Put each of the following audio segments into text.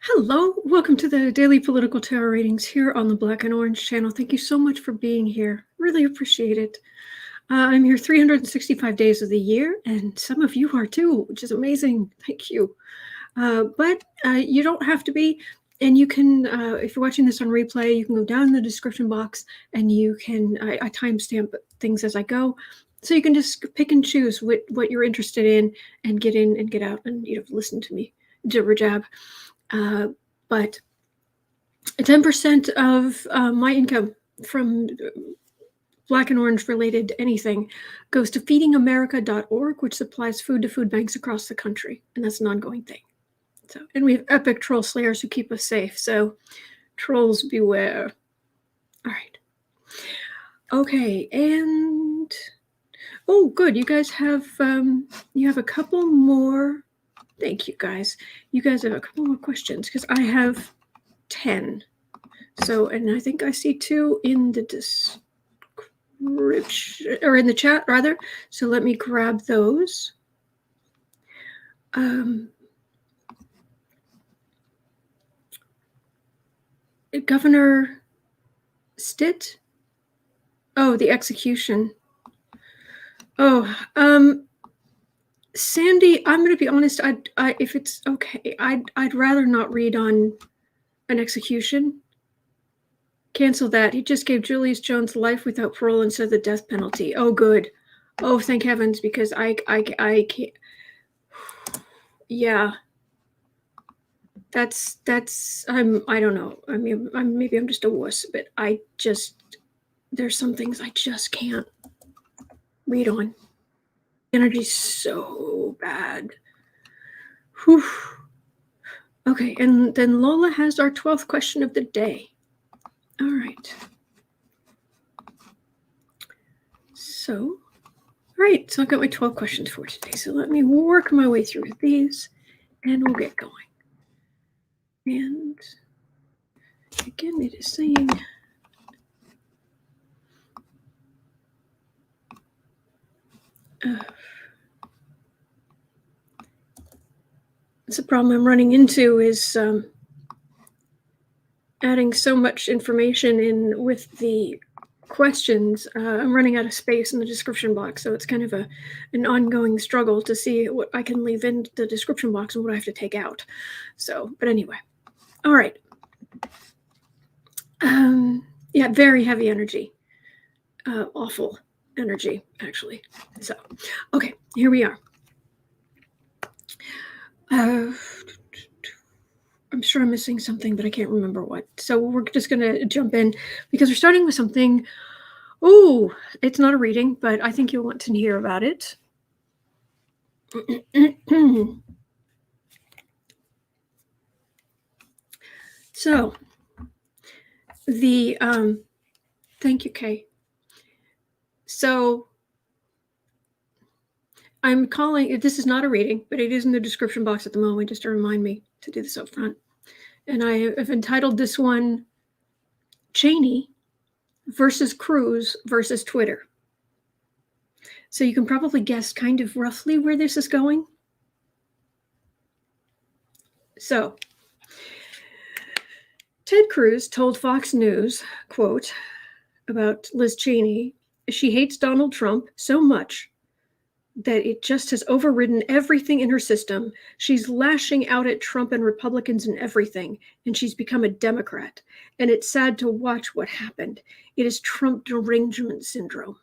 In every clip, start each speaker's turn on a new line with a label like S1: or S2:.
S1: Hello, welcome to the Daily Political Tarot Readings here on the Black and Orange channel. Thank you so much for being here. Really appreciate it. I'm here 365 days of the year, and some of you are too, which is amazing. Thank you. But you don't have to be, and you can, if you're watching this on replay, you can go down in the description box and you can, I timestamp things as I go. So you can just pick and choose what you're interested in and get in and get out and listen to me jibber jab. But 10% of my income from Black and Orange related anything goes to feedingamerica.org, which supplies food to food banks across the country. And that's an ongoing thing. So, and we have epic troll slayers who keep us safe. So trolls beware. All right. Okay. And oh, good. You guys have, you have a couple more. Thank you, guys. You guys have a couple more questions because I have 10. So, and I think I see 2 in the description or in the chat rather. So let me grab those. Governor Stitt. Oh, the execution. Oh, Sandy, I'm going to be honest. I if it's okay, I'd rather not read on an execution. Cancel that. He just gave Julius Jones life without parole instead of the death penalty. Oh, good. Oh, thank heavens, because I can't. Yeah. That's I don't know. I mean, maybe I'm just a wuss, but there's some things I just can't read on. Energy's so bad. Whew. Okay, and then Lola has our 12th question of the day. All right. So, all right, so I've got my 12 questions for today. So let me work my way through these and we'll get going. And again, it is saying it's a problem I'm running into is adding so much information in with the questions. I'm running out of space in the description box, so it's kind of an ongoing struggle to see what I can leave in the description box and what I have to take out. So, but anyway, all right. Yeah, very heavy energy. Awful energy, actually. So, okay, here we are. I'm sure I'm missing something, but I can't remember what. So we're just going to jump in because we're starting with something. Oh, it's not a reading, but I think you'll want to hear about it. So the thank you, Kay. So I'm calling, this is not a reading, but it is in the description box at the moment, just to remind me to do this up front. And I have entitled this one, Cheney versus Cruz versus Twitter. So you can probably guess kind of roughly where this is going. So Ted Cruz told Fox News, quote, about Liz Cheney, she hates Donald Trump so much that it just has overridden everything in her system. She's lashing out at Trump and Republicans and everything, and she's become a Democrat. And it's sad to watch what happened. It is Trump derangement syndrome.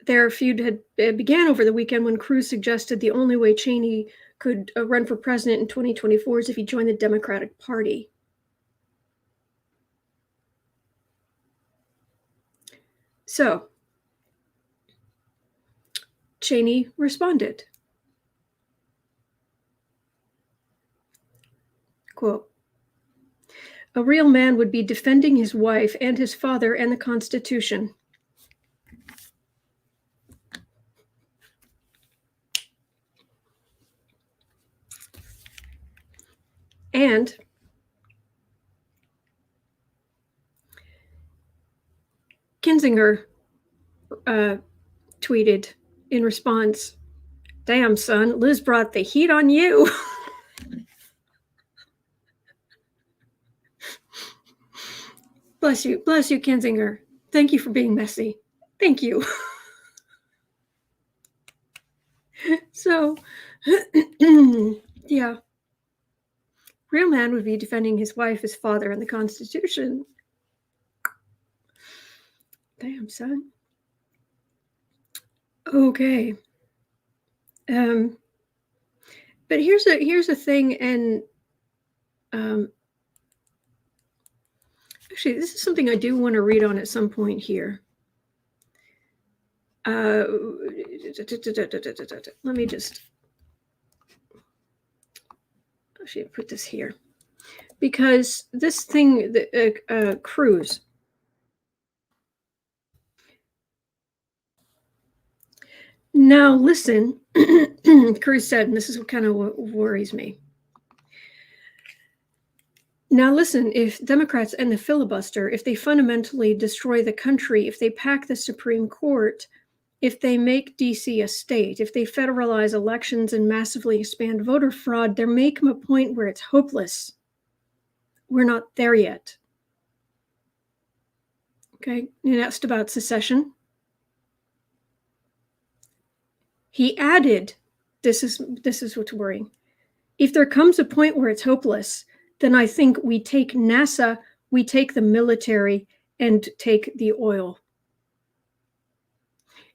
S1: Their feud had began over the weekend when Cruz suggested the only way Cheney could run for president in 2024 is if he joined the Democratic Party. So, Cheney responded, quote, a real man would be defending his wife and his father and the Constitution. And Kinzinger tweeted in response, Damn, son, Liz brought the heat on you. Bless you, Kinzinger. Thank you for being messy. Thank you. So, yeah. Real man would be defending his wife, his father, and the Constitution. Damn, son. Okay. But here's a thing, and actually, this is something I do want to read on at some point here. Let me just actually put this here, because this thing, Cruz. Now listen, Cruz said, and this is what kind of worries me. Now listen, if Democrats end the filibuster, if they fundamentally destroy the country, if they pack the Supreme Court, if they make DC a state, if they federalize elections and massively expand voter fraud, there may come a point where it's hopeless. We're not there yet. Okay, you asked about secession. He added, this is what's worrying. If there comes a point where it's hopeless, then I think we take NASA, we take the military, and take the oil.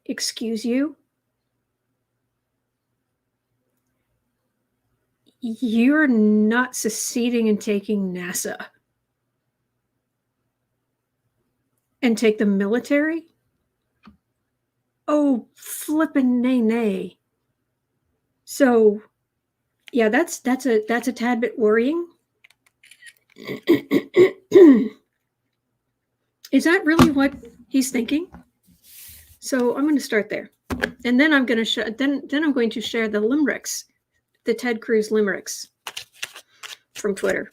S1: Excuse you? You're not seceding and taking NASA and take the military? Oh, flippin' nay. So, yeah, that's a tad bit worrying. Is that really what he's thinking? So I'm going to start there, and then I'm going to then I'm going to share the limericks, the Ted Cruz limericks from Twitter.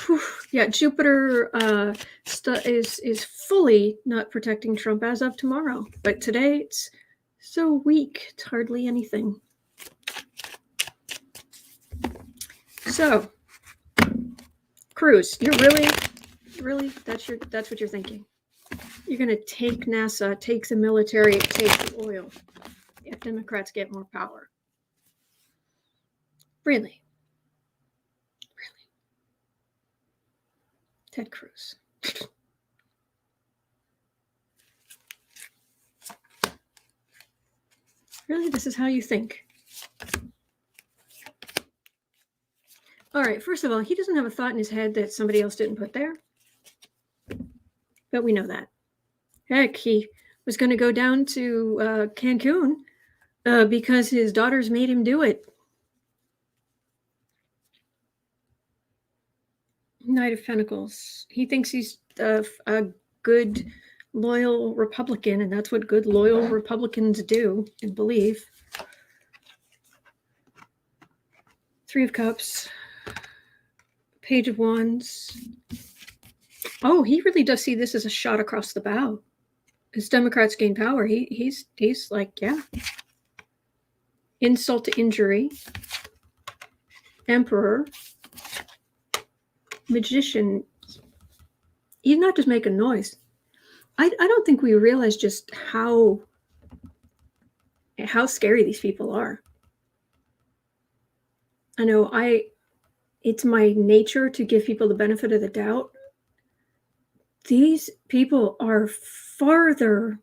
S1: Whew. Yeah, Jupiter is fully not protecting Trump as of tomorrow, but today it's so weak, it's hardly anything. So, Cruz, you're really that's what you're thinking. You're going to take NASA, take the military, take the oil if Democrats get more power. Really? Ted Cruz. Really? This is how you think? All right, first of all, he doesn't have a thought in his head that somebody else didn't put there. But we know that. Heck, he was going to go down to Cancun because his daughters made him do it. Knight of Pentacles. He thinks he's a good, loyal Republican, and that's what good, loyal Republicans do and believe. Three of Cups. Page of Wands. Oh, he really does see this as a shot across the bow. As Democrats gain power, he's like, yeah. Insult to injury. Emperor. Magician. He's not just making noise. I don't think we realize just how scary these people are. I know it's my nature to give people the benefit of the doubt. These people are farther,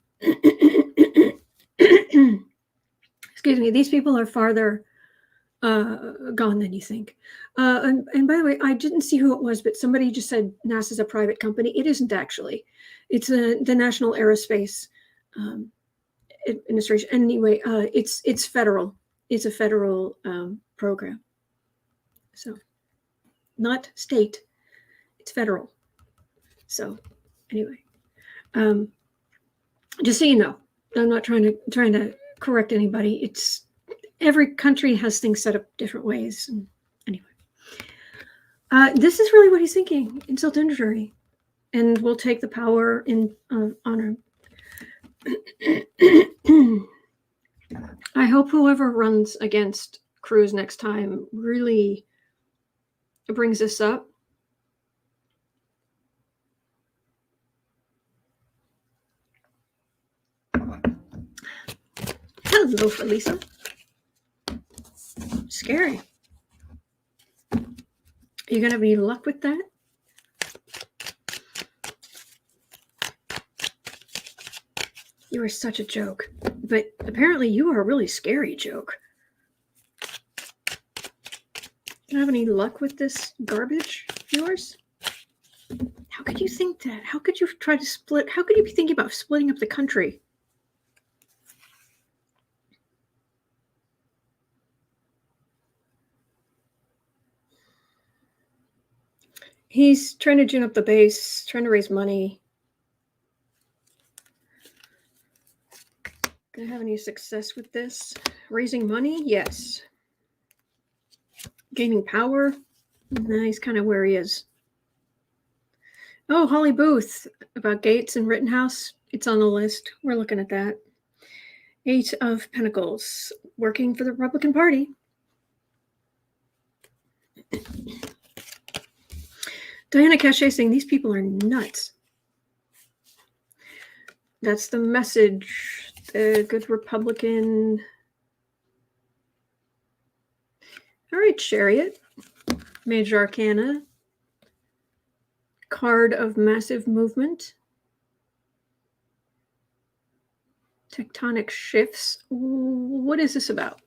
S1: excuse me, these people are farther gone than you think. And by the way, I didn't see who it was, but somebody just said NASA's a private company. It isn't actually. It's the National Aerospace Administration. Anyway, it's federal. It's a federal program. So, not state. It's federal. So, anyway, just so you know, I'm not trying to correct anybody. It's every country has things set up different ways. And anyway, this is really what he's thinking: insult to injury, and we'll take the power in honor. I hope whoever runs against Cruz next time really brings this up. Hello, Felisa. Scary. Are you going to have any luck with that? You are such a joke. But apparently you are a really scary joke. Do you have any luck with this garbage of yours? How could you think that? How could you try to split? How could you be thinking about splitting up the country? He's trying to gin up the base, trying to raise money. Gonna have any success with this? Raising money? Yes. Gaining power? Nah, he's kind of where he is. Oh, Holly Booth about Gates and Rittenhouse. It's on the list. We're looking at that. 8 of Pentacles, working for the Republican Party. Diana Cachet saying these people are nuts. That's the message. The good Republican. All right, Chariot. Major Arcana. Card of Massive Movement. Tectonic Shifts. What is this about?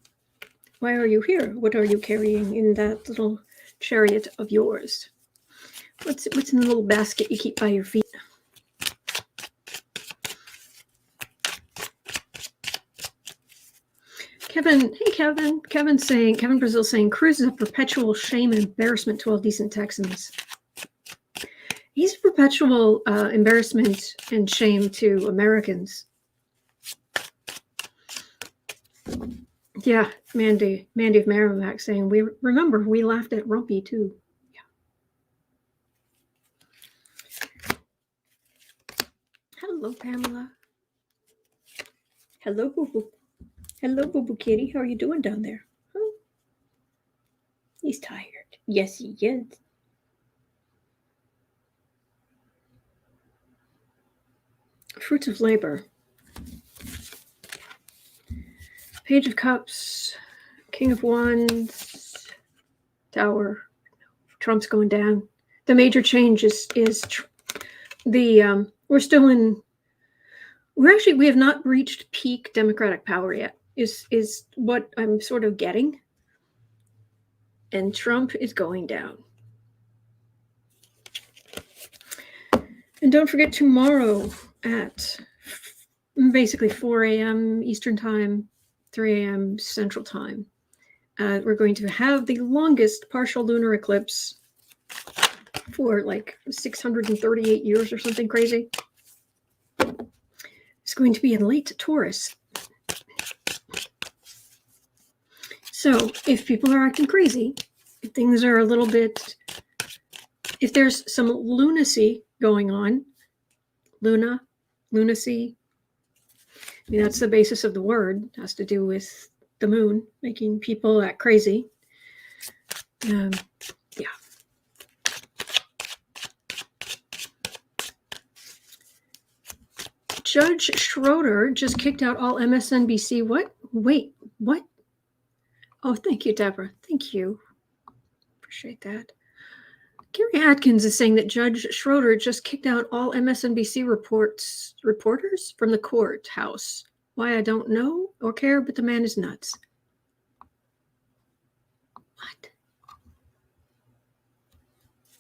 S1: Why are you here? What are you carrying in that little chariot of yours? What's in the little basket you keep by your feet? Kevin, hey Kevin. Kevin Brazil saying Cruz is a perpetual shame and embarrassment to all decent Texans. He's a perpetual embarrassment and shame to Americans. Yeah, Mandy of Merrimack saying we laughed at Rumpy too. Hello, Pamela. Hello, Boo Boo. Hello, Boo Boo Kitty. How are you doing down there? Huh? He's tired. Yes, he is. Fruits of labor. Page of Cups. King of Wands. Tower. Trump's going down. The major change is the we have not reached peak Democratic power yet, is what I'm sort of getting. And Trump is going down. And don't forget tomorrow at basically 4 a.m. Eastern Time, 3 a.m. Central Time, we're going to have the longest partial lunar eclipse for like 638 years or something crazy. It's going to be in late Taurus. So if people are acting crazy, if things are a little bit, if there's some lunacy going on, lunacy, I mean, that's the basis of the word. It has to do with the moon making people act crazy. Yeah. Judge Schroeder just kicked out all MSNBC. What? Wait, what? Oh, thank you, Deborah. Thank you. Appreciate that. Gary Atkins is saying that Judge Schroeder just kicked out all MSNBC reporters from the courthouse. Why, I don't know or care, but the man is nuts. What?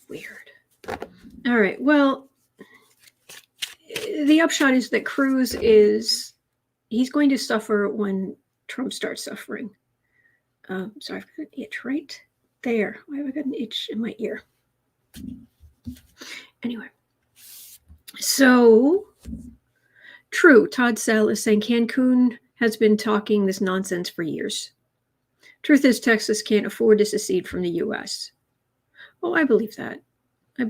S1: Weird. All right, well, the upshot is that Cruz he's going to suffer when Trump starts suffering. Sorry, I've got an itch right there. Why have I got an itch in my ear? Anyway, so true. Todd Sell is saying Cancun has been talking this nonsense for years. Truth is, Texas can't afford to secede from the U.S. Oh, I believe that. It's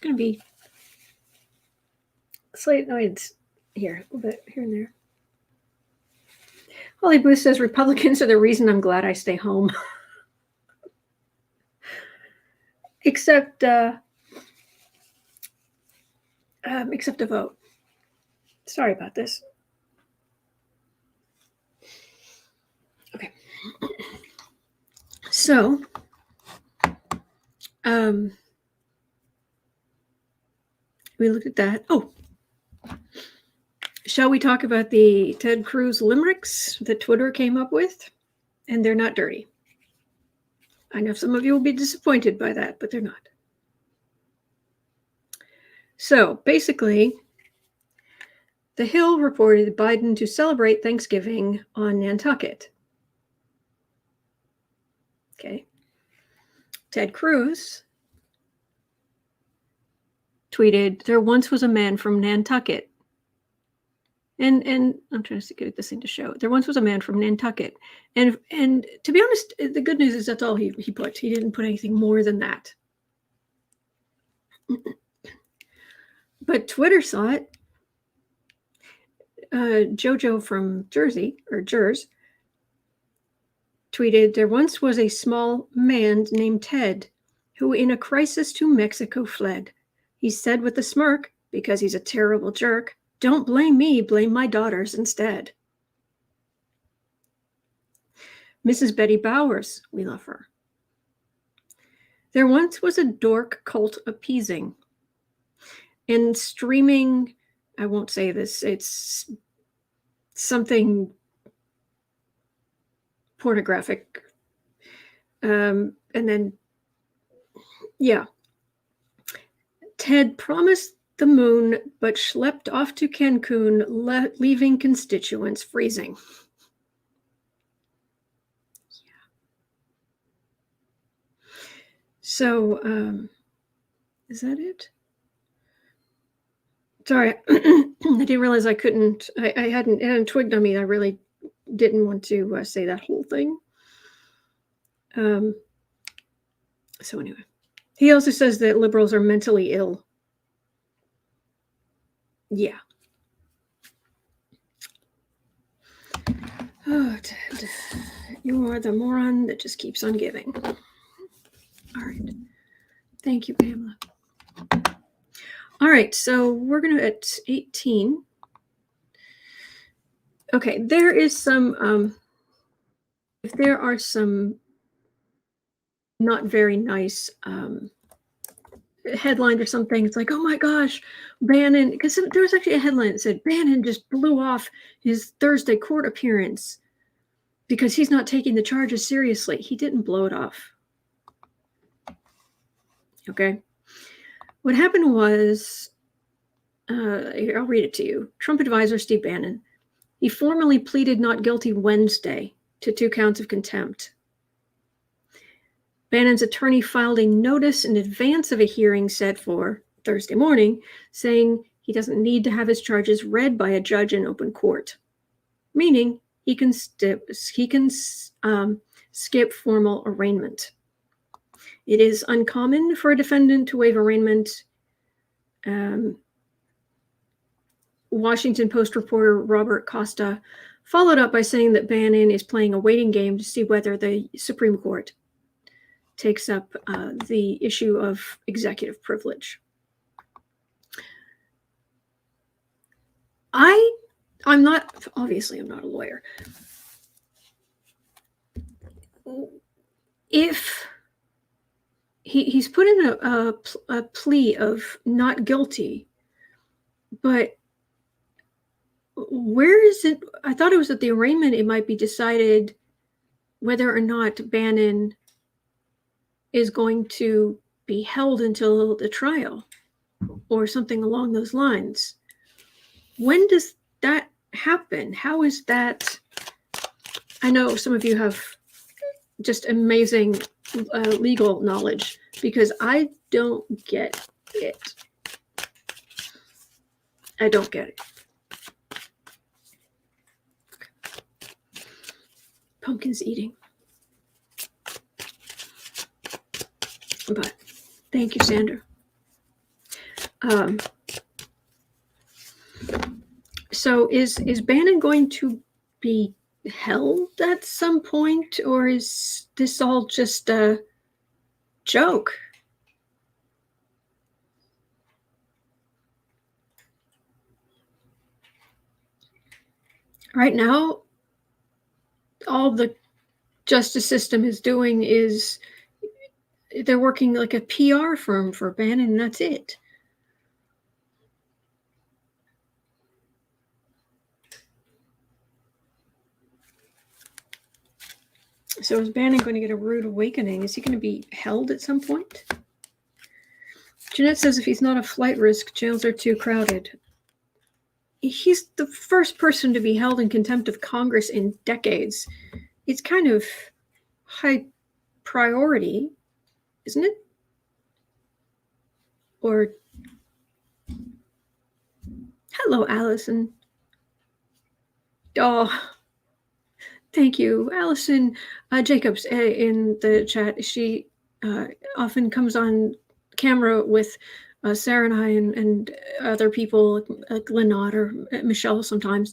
S1: going to be slight annoyance. here, a little bit here and there. Holly Booth says Republicans are the reason I'm glad I stay home. except a vote. Sorry about this. Okay. So, we looked at that. Oh, shall we talk about the Ted Cruz limericks that Twitter came up with? And they're not dirty. I know some of you will be disappointed by that, but they're not. So basically, The Hill reported Biden to celebrate Thanksgiving on Nantucket. Okay. Ted Cruz tweeted, there once was a man from Nantucket. And I'm trying to get this thing to show. There once was a man from Nantucket. And to be honest, the good news is that's all he put. He didn't put anything more than that. But Twitter saw it. Jojo from Jersey, or Jers, tweeted, there once was a small man named Ted who in a crisis to Mexico fled. He said with a smirk, because he's a terrible jerk, don't blame me, blame my daughters instead. Mrs. Betty Bowers, we love her. There once was a dork cult appeasing. And streaming, I won't say this, it's something pornographic. And then, yeah. Ted promised the moon, but schlepped off to Cancun, leaving constituents freezing. Yeah. So, is that it? Sorry, I didn't realize I couldn't. It hadn't twigged on me. I really didn't want to say that whole thing. So anyway, he also says that liberals are mentally ill. Yeah. Oh, Ted, you are the moron that just keeps on giving. All right. Thank you, Pamela. All right, so we're going to at 18. Okay, there is some, if there are some not very nice headline or something, it's like, oh my gosh, Bannon, because there was actually a headline that said Bannon just blew off his Thursday court appearance because he's not taking the charges seriously. He didn't blow it off. Okay. What happened was, I'll read it to you. Trump advisor Steve Bannon, he formally pleaded not guilty Wednesday to 2 counts of contempt. Bannon's attorney filed a notice in advance of a hearing set for Thursday morning, saying he doesn't need to have his charges read by a judge in open court, meaning he can skip formal arraignment. It is uncommon for a defendant to waive arraignment. Washington Post reporter Robert Costa followed up by saying that Bannon is playing a waiting game to see whether the Supreme Court takes up the issue of executive privilege. I'm not a lawyer. If he's put in a plea of not guilty, but where is it? I thought it was at the arraignment. It might be decided whether or not Bannon is going to be held until the trial or something along those lines. When does that happen? How is that? I know some of you have just amazing legal knowledge because I don't get it. I don't get it. Pumpkin's eating. But thank you, Sandra. So is Bannon going to be held at some point, or is this all just a joke? Right now, all the justice system is doing is they're working like a PR firm for Bannon, and that's it. So is Bannon going to get a rude awakening? Is he going to be held at some point? Jeanette says if he's not a flight risk, jails are too crowded. He's the first person to be held in contempt of Congress in decades. It's kind of high priority, isn't it? Or, hello, Allison. Oh, thank you, Allison Jacobs in the chat. She often comes on camera with Sarah and I and other people like Lynott or Michelle sometimes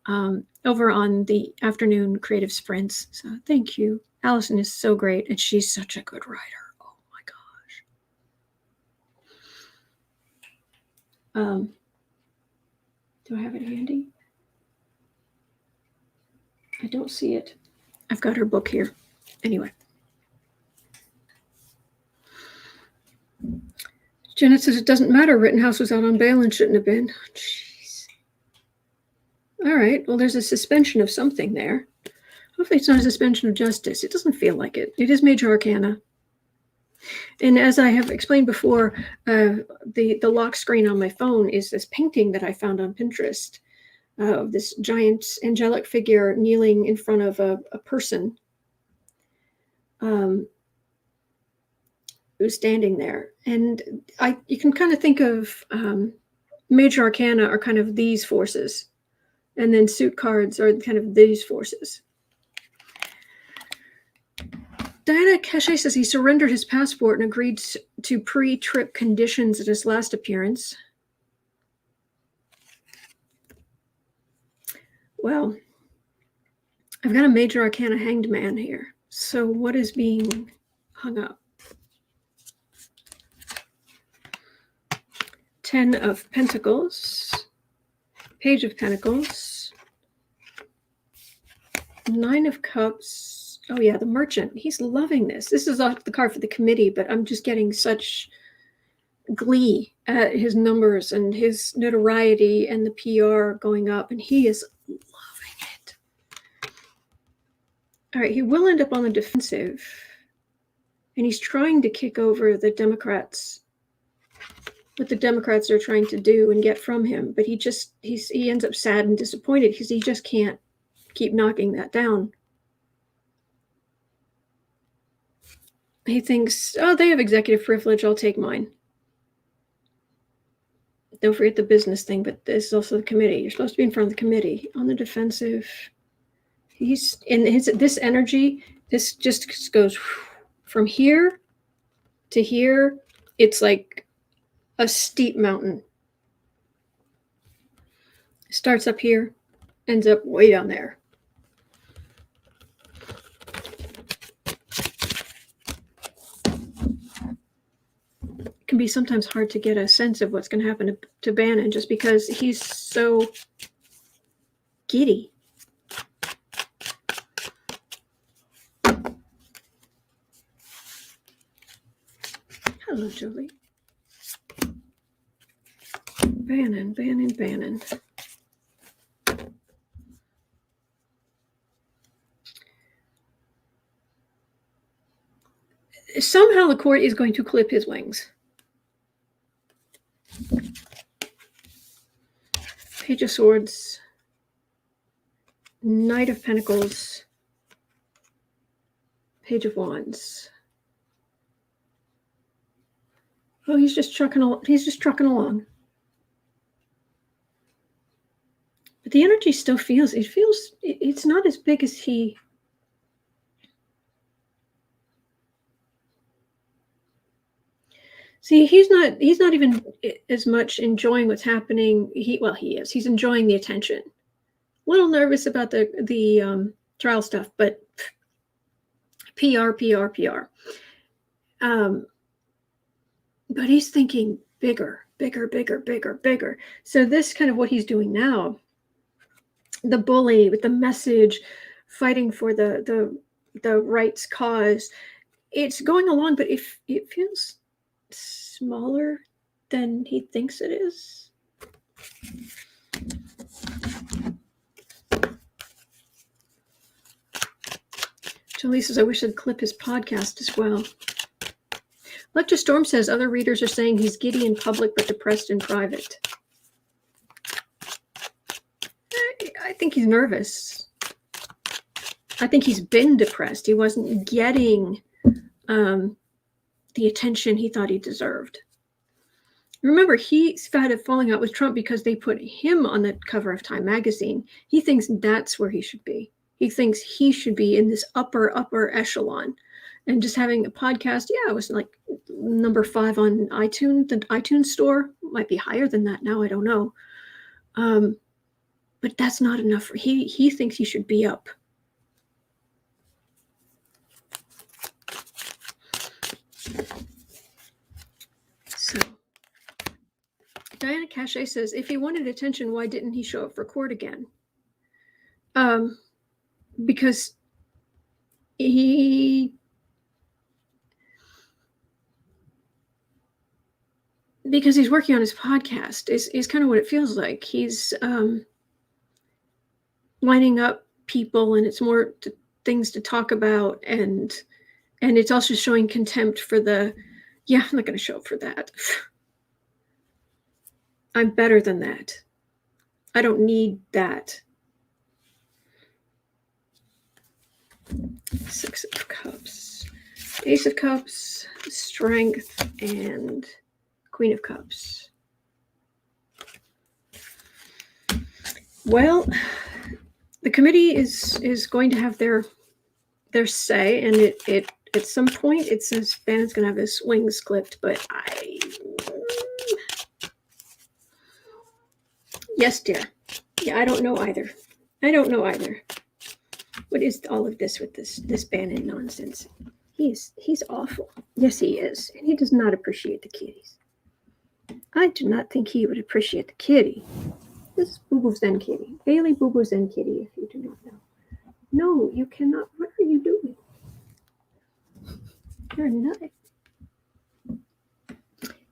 S1: over on the afternoon creative sprints. So thank you. Allison is so great, and she's such a good writer. Oh my gosh. Do I have it handy? I don't see it. I've got her book here. Anyway. Janet says it doesn't matter. Rittenhouse was out on bail and shouldn't have been. Jeez. All right. Well, there's a suspension of something there. Hopefully it's not a suspension of justice. It doesn't feel like it. It is major arcana. And as I have explained before, the lock screen on my phone is this painting that I found on Pinterest of this giant angelic figure kneeling in front of a person who's standing there. And you can kind of think of major arcana are kind of these forces, and then suit cards are kind of these forces. Diana Cachet says he surrendered his passport and agreed to pre-trip conditions at his last appearance. Well, I've got a major arcana hanged man here. So what is being hung up? 10 of Pentacles, Page of Pentacles, 9 of Cups. Oh yeah, the Merchant. He's loving this. This is off the card for the committee, but I'm just getting such glee at his numbers and his notoriety and the PR going up, and he is loving it. All right, he will end up on the defensive, and he's trying to kick over the Democrats, what the Democrats are trying to do and get from him, but he ends up sad and disappointed because he just can't keep knocking that down. He thinks, oh, they have executive privilege, I'll take mine. Don't forget the business thing, but this is also the committee. You're supposed to be in front of the committee. On the defensive, he's in this energy. This just goes from here to here. It's like a steep mountain. Starts up here, ends up way down there. It can be sometimes hard to get a sense of what's going to happen to Bannon just because he's so giddy. Hello, Julie. Bannon. Somehow the court is going to clip his wings. Page of Swords, Knight of Pentacles, Page of Wands. Oh, he's just trucking along. But the energy still it's not as big as he. See, he's not even as much enjoying what's happening. He is. He's enjoying the attention. A little nervous about the trial stuff, but PR. But he's thinking bigger. So this kind of what he's doing now, the bully with the message, fighting for the rights cause, it's going along, but if it feels smaller than he thinks it is. Jolie says, I wish I'd clip his podcast as well. Lecture Storm says other readers are saying he's giddy in public but depressed in private. I think he's nervous. I think he's been depressed. He wasn't getting the attention he thought he deserved. Remember, he's had a falling out with Trump because they put him on the cover of Time magazine. He thinks that's where he should be. He thinks he should be in this upper echelon. And just having a podcast, yeah, it was like number 5 on iTunes. The iTunes store might be higher than that now. I don't know. But that's not enough. He thinks he should be up. So, Diana Cachet says, if he wanted attention, why didn't he show up for court again? Because he's working on his podcast is kind of what it feels like. He's lining up people, and it's more things to talk about, and it's also showing contempt for I'm not going to show up for that. I'm better than that. I don't need that. 6 of Cups, Ace of Cups, Strength, and Queen of Cups. Well, the committee is going to have their say, and it at some point it says Bannon's going to have his wings clipped, but yes, dear. Yeah, I don't know either. What is all of this with this Bannon nonsense? He's awful. Yes, he is, and he does not appreciate the kitties. I do not think he would appreciate the kitty. This is Boo Boo Zen Kitty. Bailey Boo Boo Zen Kitty, if you do not know. No, you cannot. What are you doing? You're a nut.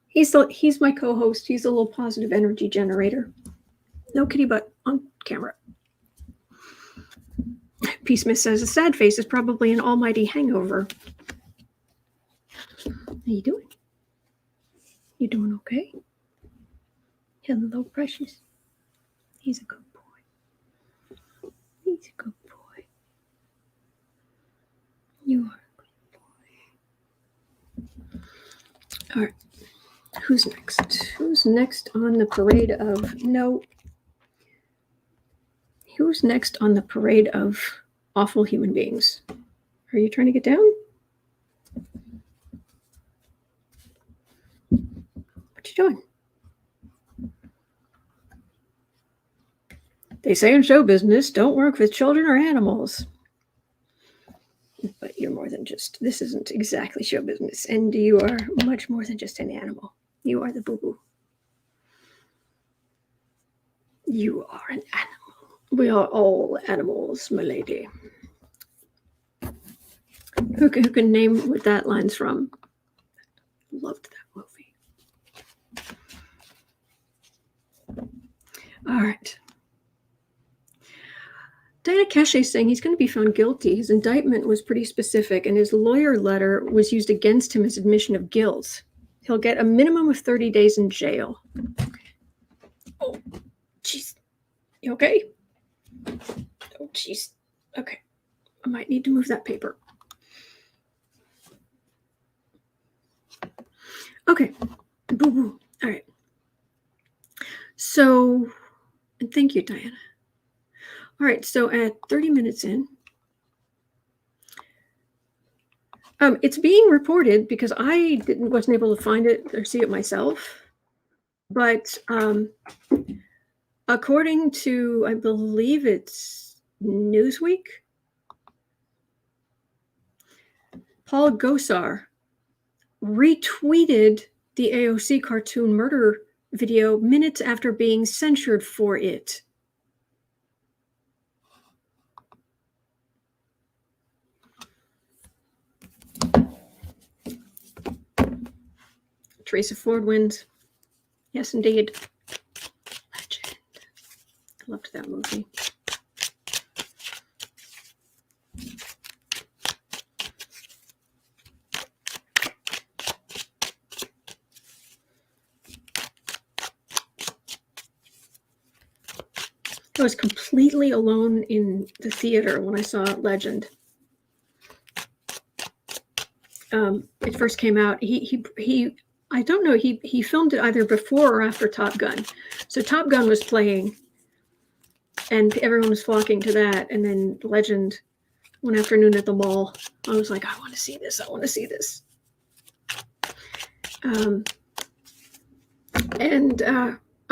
S1: He's my co-host. He's a little positive energy generator. No kitty butt on camera. Peace says, a sad face is probably an almighty hangover. How you doing? You doing okay? Hello, precious. He's a good boy. He's a good boy. You are a good boy. All right. Who's next? Who's next on the parade of Who's next on the parade of awful human beings? Are you trying to get down? What you doing? They say in show business, don't work with children or animals. But you're more than just, this isn't exactly show business. And you are much more than just an animal. You are the boo-boo. You are an animal. We are all animals, my lady. Who can name what that line's from? Loved that movie. All right. Diana Cache is saying he's going to be found guilty. His indictment was pretty specific, and his lawyer letter was used against him as admission of guilt. He'll get a minimum of 30 days in jail. Oh, jeez. You okay? Oh, jeez. Okay. I might need to move that paper. Okay. Boo-boo. All right. So, and thank you, Diana. All right. So at 30 minutes in, It's being reported because I wasn't able to find it or see it myself. But according to, I believe it's Newsweek, Paul Gosar retweeted the AOC cartoon murder video minutes after being censured for it. Teresa Ford wins. Yes, indeed. Legend. I loved that movie. I was completely alone in the theater when I saw Legend. It first came out. He I don't know. He filmed it either before or after Top Gun. So Top Gun was playing, and everyone was flocking to that. And then Legend, one afternoon at the mall, I was like, I want to see this. I want to see this. I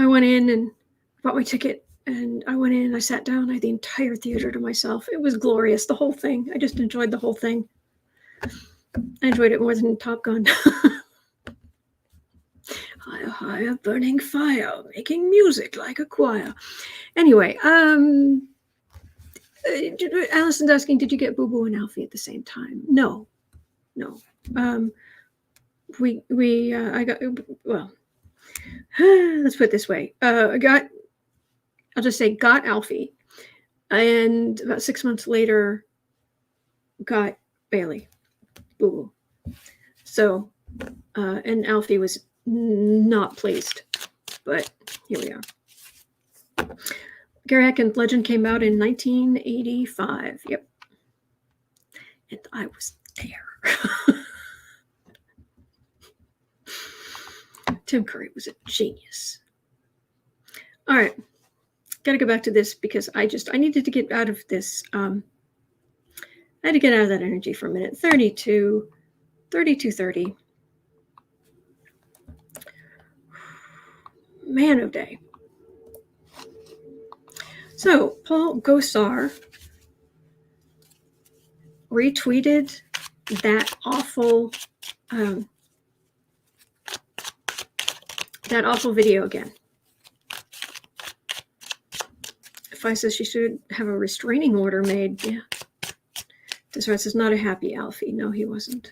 S1: went in and bought my ticket. And I went in, I sat down, I had the entire theater to myself. It was glorious, the whole thing. I just enjoyed the whole thing. I enjoyed it more than Top Gun. Higher, higher, burning fire, making music like a choir. Anyway, Allison's asking, did you get Boo Boo and Alfie at the same time? No. I got, well, let's put it this way. I'll just say got Alfie, and about 6 months later got Bailey, Boo Boo. So, and Alfie was not pleased, but here we are. Gary Atkins' Legend came out in 1985. Yep. And I was there. Tim Curry was a genius. All right. Got to go back to this because I needed to get out of this. I had to get out of that energy for a minute. 32:30. Man of day. So Paul Gosar retweeted that awful video again. Defy says she should have a restraining order made. Yeah. Desert says not a happy Alfie. No, he wasn't.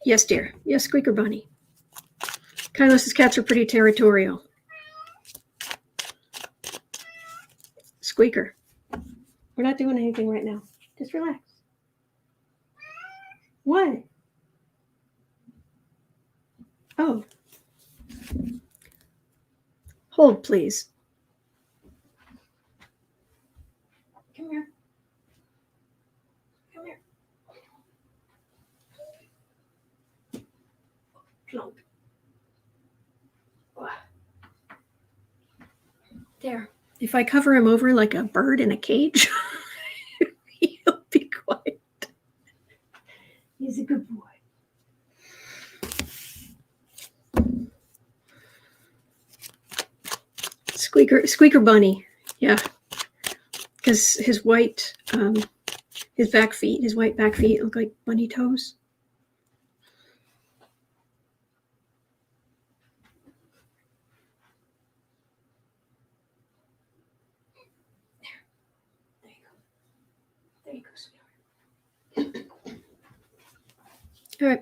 S1: Yes, dear. Yes, Squeaker Bunny. Kylo's cats are pretty territorial. Squeaker. We're not doing anything right now. Just relax. What? Oh. Hold, please. Come here. Come here. Plump. There. If I cover him over like a bird in a cage, he'll be quiet. He's a good boy. Squeaker Bunny, yeah, because his white, his white back feet look like bunny toes. There you go, sweetheart. All right,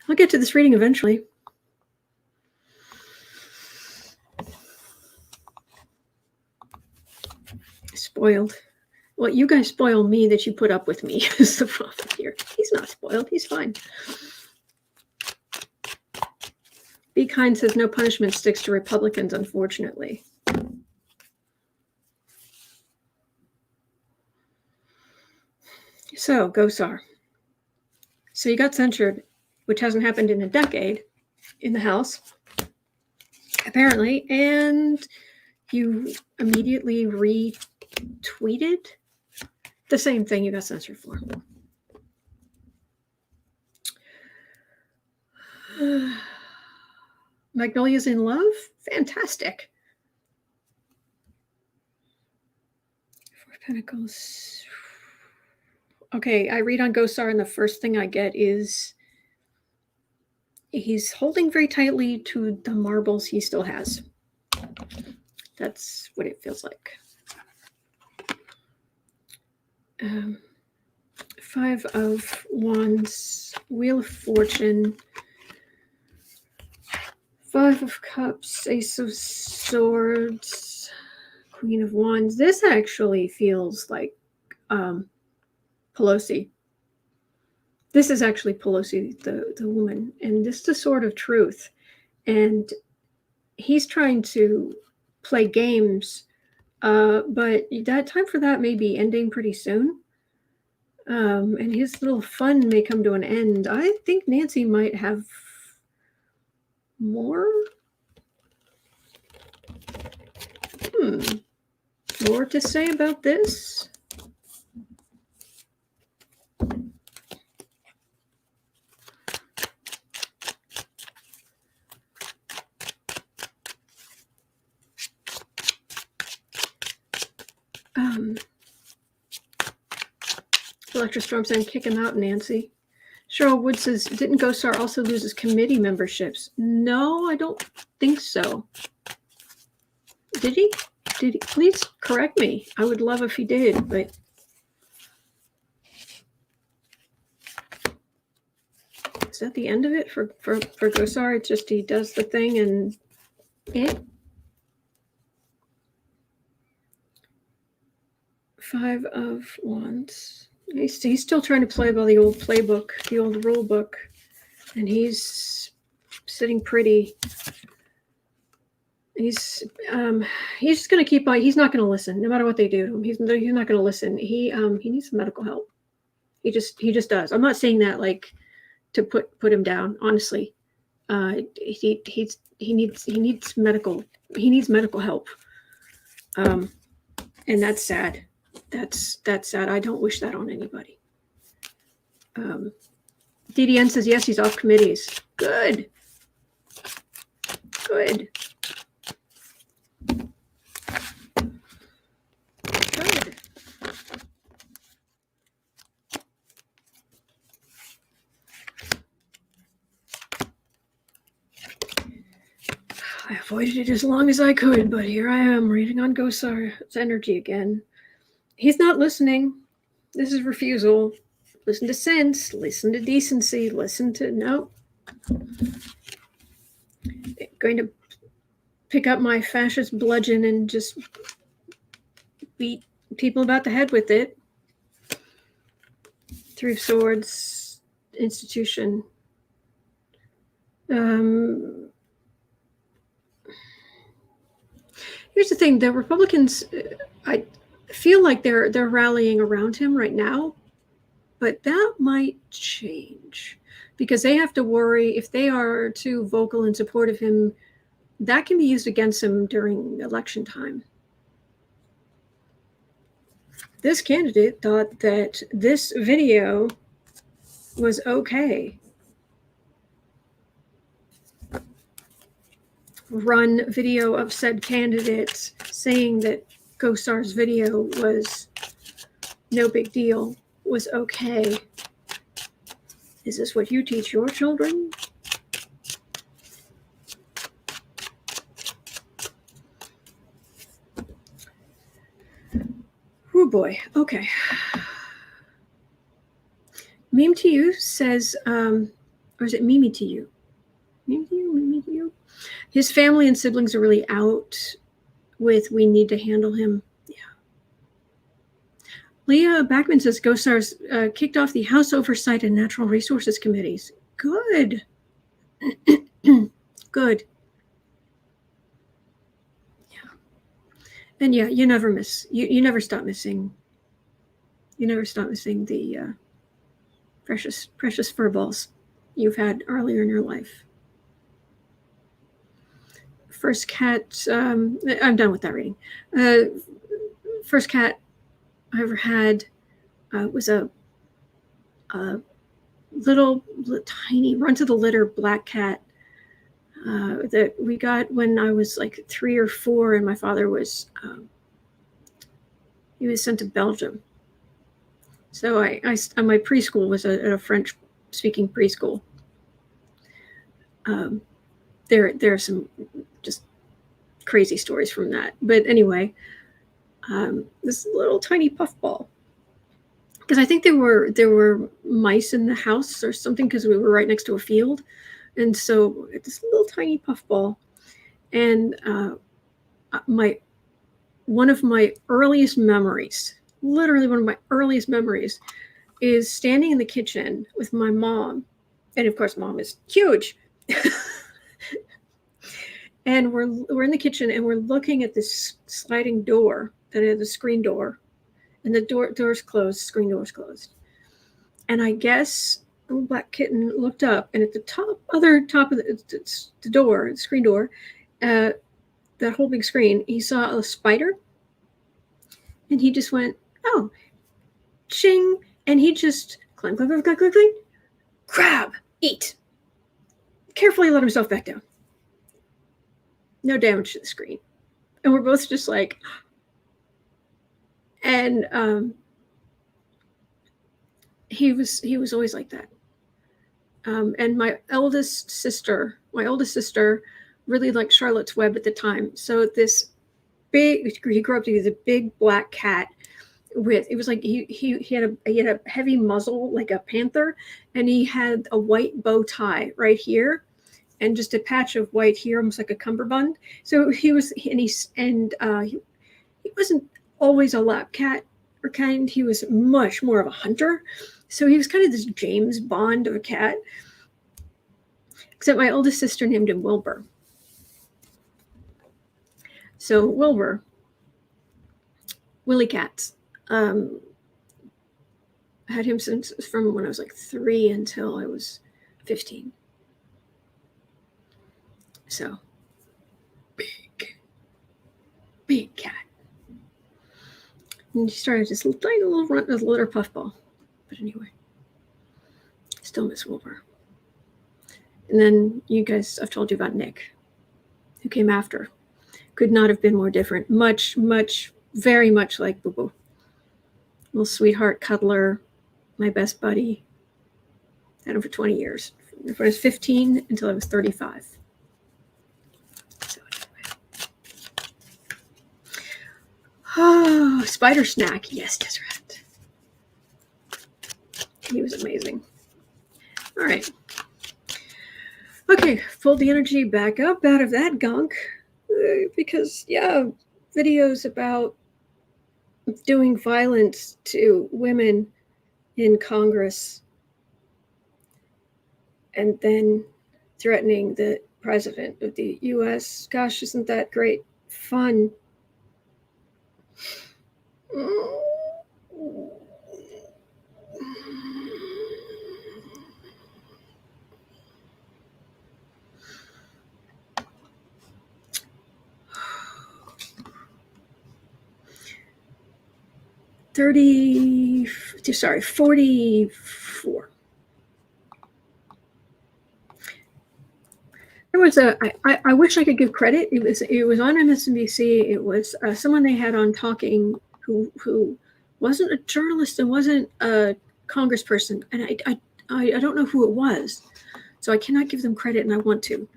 S1: I'll get to this reading eventually. Spoiled. Well, you guys spoil me that you put up with me is the problem here. He's not spoiled. He's fine. Be Kind says no punishment sticks to Republicans, unfortunately. So, Gosar. So you got censured, which hasn't happened in a decade in the House, apparently, and you immediately retweeted the same thing you got censored for. Magnolia's in love? Fantastic. Four of Pentacles. Okay, I read on Gosar, and the first thing I get is he's holding very tightly to the marbles he still has. That's what it feels like. Five of Wands, Wheel of Fortune, Five of Cups, Ace of Swords, Queen of Wands. This actually feels like Pelosi. This is actually Pelosi, the woman, and this is the sword of truth. And he's trying to play games, but that time for that may be ending pretty soon. And his little fun may come to an end. I think Nancy might have more to say about this. Electrostorm saying, kick him out, Nancy. Cheryl Wood says, didn't Gosar also lose his committee memberships? No, I don't think so. Did he? Did he? Please correct me. I would love if he did, but is that the end of it for Gosar? It's just he does the thing and Five of Wands. He's still trying to play by the old playbook, the old rule book, and he's sitting pretty. He's just going to keep on. He's not going to listen, no matter what they do to him. He's not going to listen. He needs some medical help. He just does. I'm not saying that like to put him down. Honestly, he needs medical help. And that's sad. That's sad. I don't wish that on anybody. DDN says, yes, he's off committees. Good. Good. Good. I avoided it as long as I could, but here I am reading on Gosar's energy again. He's not listening. This is refusal. Listen to sense. Listen to decency. Listen to no. Going to pick up my fascist bludgeon and just beat people about the head with it. Three of Swords, institution. Here's the thing: the Republicans, I feel like they're rallying around him right now, but that might change because they have to worry if they are too vocal in support of him, that can be used against him during election time. This candidate thought that this video was okay. Run video of said candidate saying that Gosar's video was no big deal, was okay. Is this what you teach your children? Oh boy, okay. Meme to you says, or is it Mimi to you? Mimi to you, Mimi to you. His family and siblings are really out with we need to handle him. Yeah. Leah Backman says Gosar's kicked off the House Oversight and Natural Resources Committees. Good. Good. Yeah. And yeah, you never miss. You never stop missing. You never stop missing the precious fur balls you've had earlier in your life. first cat, I'm done with that reading. First cat I ever had was a little tiny run to the litter black cat that we got when I was like 3 or 4, and my father was he was sent to Belgium. So my preschool was at a French-speaking preschool. There are some just crazy stories from that. But anyway, this little tiny puffball, because I think there were mice in the house or something, because we were right next to a field, and so this little tiny puffball, and one of my earliest memories, literally one of my earliest memories, is standing in the kitchen with my mom, and of course, mom is huge. And we're in the kitchen, and we're looking at this sliding door that had the screen door, and the door's closed, screen door's closed. And I guess the little black kitten looked up, and at the top of the door, the screen door, that whole big screen, he saw a spider, and he just went, oh, ching, and he just climb, grab, eat. Carefully let himself back down. No damage to the screen. And we're both just like, and he was always like that. And my oldest sister really liked Charlotte's Web at the time. So he grew up to be the big black cat it was like he had a heavy muzzle like a panther, and he had a white bow tie right here, and just a patch of white here, almost like a cummerbund. So he wasn't always a lap cat or kind. He was much more of a hunter. So he was kind of this James Bond of a cat. Except my oldest sister named him Wilbur. So Wilbur, Willie Cats, had him from when I was like 3 until I was 15. So big cat. And she started this tiny little run with a litter puffball. But anyway, still miss Wilbur. And then you guys, I've told you about Nick, who came after. Could not have been more different. Much, very much like Boo Boo. Little sweetheart cuddler, my best buddy. Had him for 20 years. From I was 15 until I was 35. So anyway. Oh, Spider Snack. Yes, Deseret. He was amazing. All right. Okay, pull the energy back up out of that gunk. Because, yeah, videos about doing violence to women in Congress and then threatening the president of the U.S. Gosh, isn't that great fun? $44. There was I wish I could give credit. It was on MSNBC. It was someone they had on talking who wasn't a journalist and wasn't a congressperson, and I don't know who it was, so I cannot give them credit, and I want to.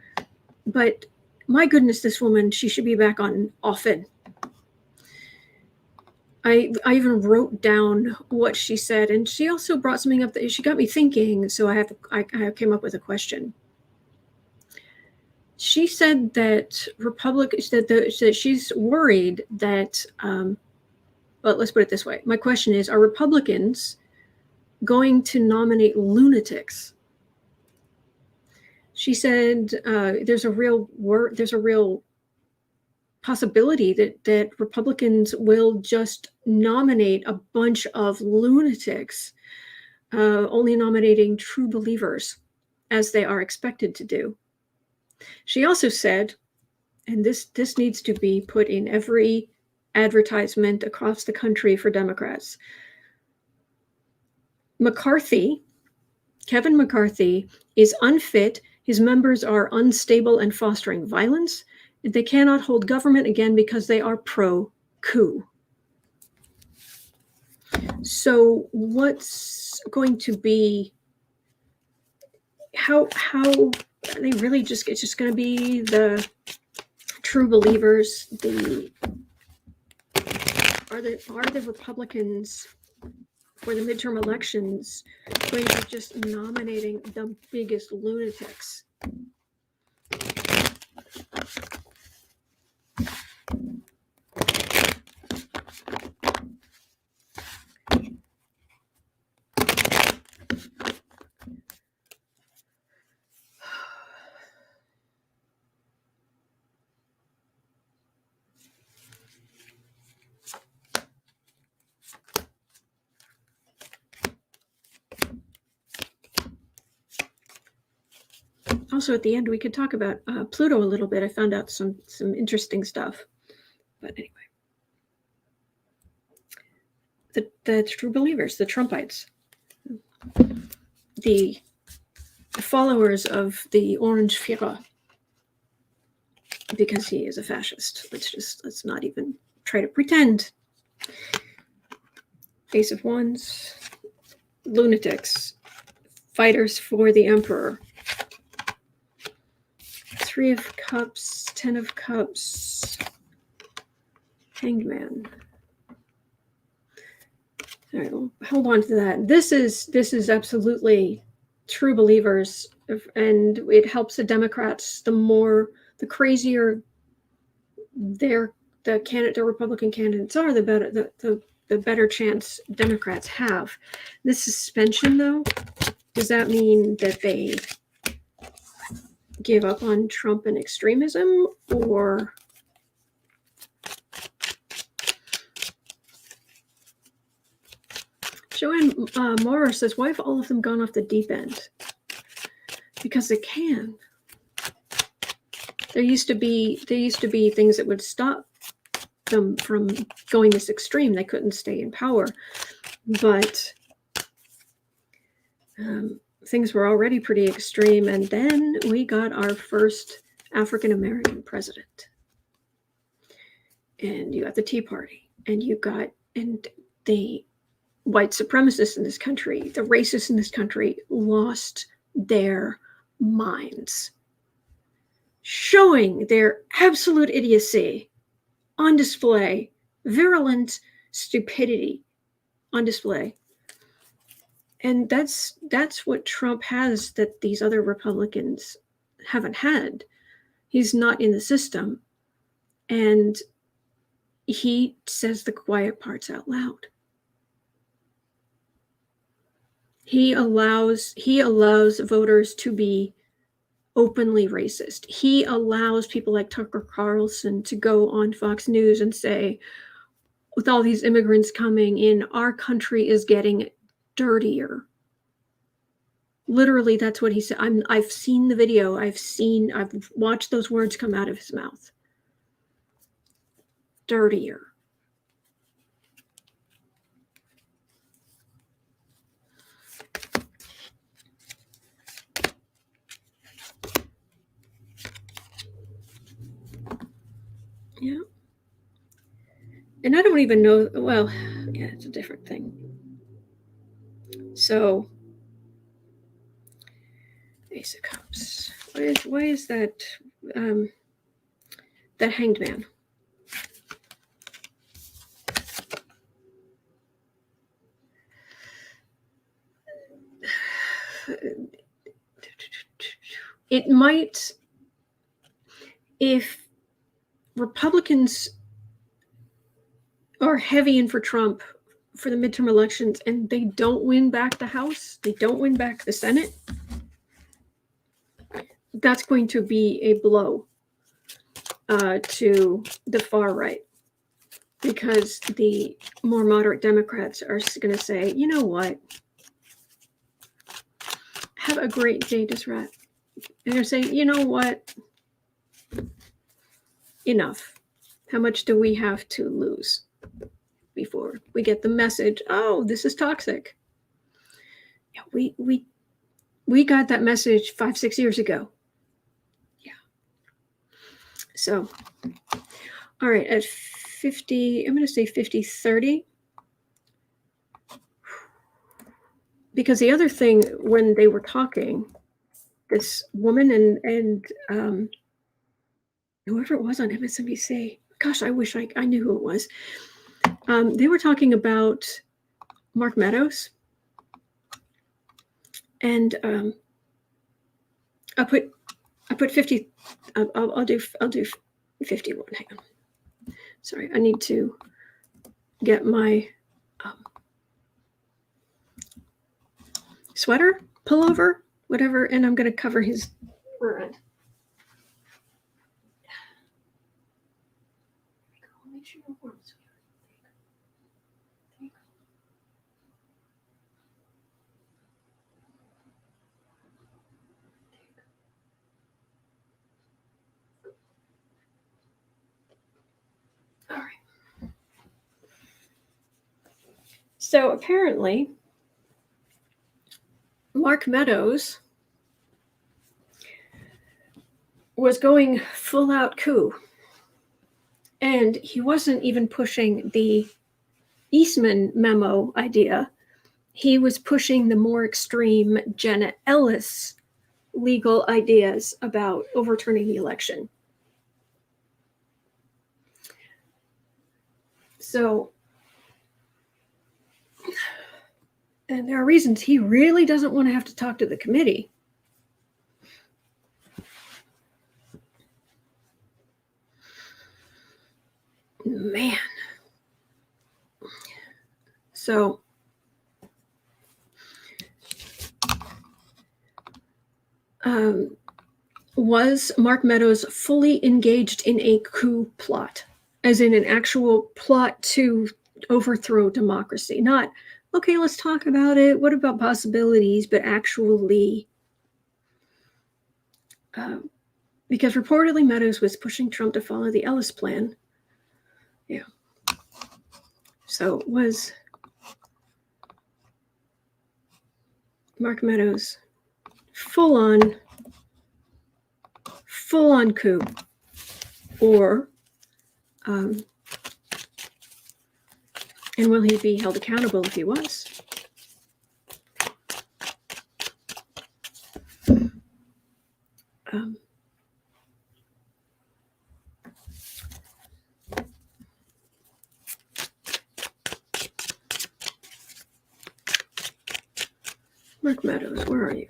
S1: But my goodness, this woman, she should be back on often. I even wrote down what she said, and she also brought something up that she got me thinking. So I came up with a question. She said that that she's worried that. But let's put it this way. My question is: are Republicans going to nominate lunatics? She said there's a real possibility that Republicans will just nominate a bunch of lunatics, only nominating true believers, as they are expected to do. She also said And this needs to be put in every advertisement across the country for Democrats. Kevin McCarthy is unfit. His members are unstable and fostering violence. They cannot hold government again because they are pro-coup. So what's going to be, how are they really just, it's just going to be the true believers, are the Republicans for the midterm elections going to be just nominating the biggest lunatics? Also, at the end, we could talk about Pluto a little bit. I found out some interesting stuff. But anyway, the true believers, the Trumpites, the followers of the Orange Führer, because he is a fascist. Let's not even try to pretend. Ace of Wands, lunatics, fighters for the Emperor. 3 of Cups, 10 of Cups, Hanged Man. All right, well, hold on to that. This is absolutely true believers, and it helps the Democrats. The crazier the Republican candidates are, the better chance Democrats have. This suspension, though, does that mean that they give up on Trump and extremism, or Joanne Maurer says, why have all of them gone off the deep end? Because they can. There used to be things that would stop them from going this extreme. They couldn't stay in power, but things were already pretty extreme. And then we got our first African-American president. And you got the Tea Party, and the white supremacists in this country, the racists in this country lost their minds, showing their absolute idiocy on display, virulent stupidity on display. And that's what Trump has that these other Republicans haven't had. He's not in the system, and he says the quiet parts out loud. He allows voters to be openly racist. He allows people like Tucker Carlson to go on Fox News and say, with all these immigrants coming in, our country is getting dirtier. Literally, that's what he said. I've seen the video. I've watched those words come out of his mouth. Dirtier. Yeah. And I don't even know, well, yeah, it's a different thing. So, Ace of Cups. Why is that that Hanged Man? It might, if Republicans are heavy in for Trump for the midterm elections and they don't win back the House, they don't win back the Senate, that's going to be a blow to the far right, because the more moderate Democrats are going to say, you know what, have a great day, Disrat. And they're saying, you know what, enough? How much do we have to lose before we get the message, oh, this is toxic? Yeah, we got that message 5-6 years ago. Yeah. So, all right, at 50, I'm going to say 50-30. Because the other thing, when they were talking, this woman and whoever it was on MSNBC, gosh, I wish I knew who it was. They were talking about Mark Meadows, and I put 50. I'll do 51. Hang on. Sorry, I need to get my sweater, pullover, whatever, and I'm going to cover his rear end. Make sure you're warm. There you go. All right. So apparently, Mark Meadows was going full out coup. And he wasn't even pushing the Eastman memo idea. He was pushing the more extreme Jenna Ellis legal ideas about overturning the election. So, and there are reasons he really doesn't want to have to talk to the committee. Man. So, was Mark Meadows fully engaged in a coup plot, as in an actual plot to overthrow democracy? Not, okay, let's talk about it. What about possibilities? But actually, because reportedly Meadows was pushing Trump to follow the Ellis plan. Yeah. So was Mark Meadows full on coup, or and will he be held accountable if he was? Mark Meadows, where are you?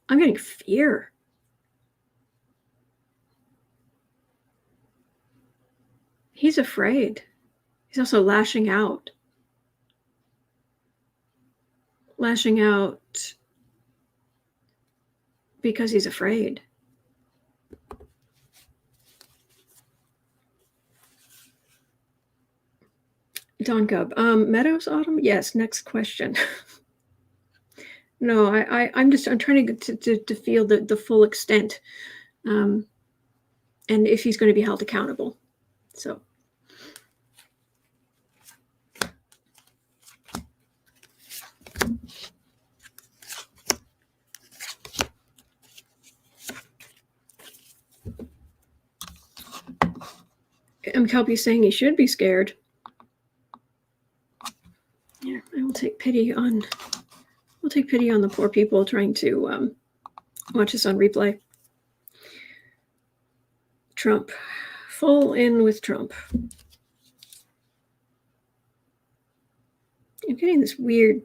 S1: I'm getting fear. He's afraid. He's also lashing out. Lashing out because he's afraid. Don Gub, Meadows Autumn? Yes, next question. No, I'm trying to feel the full extent, and if he's going to be held accountable. So. McCarthy's saying he should be scared. Yeah, I will take pity on. We'll take pity on the poor people trying to watch this on replay. Trump, full in with Trump. I'm getting this weird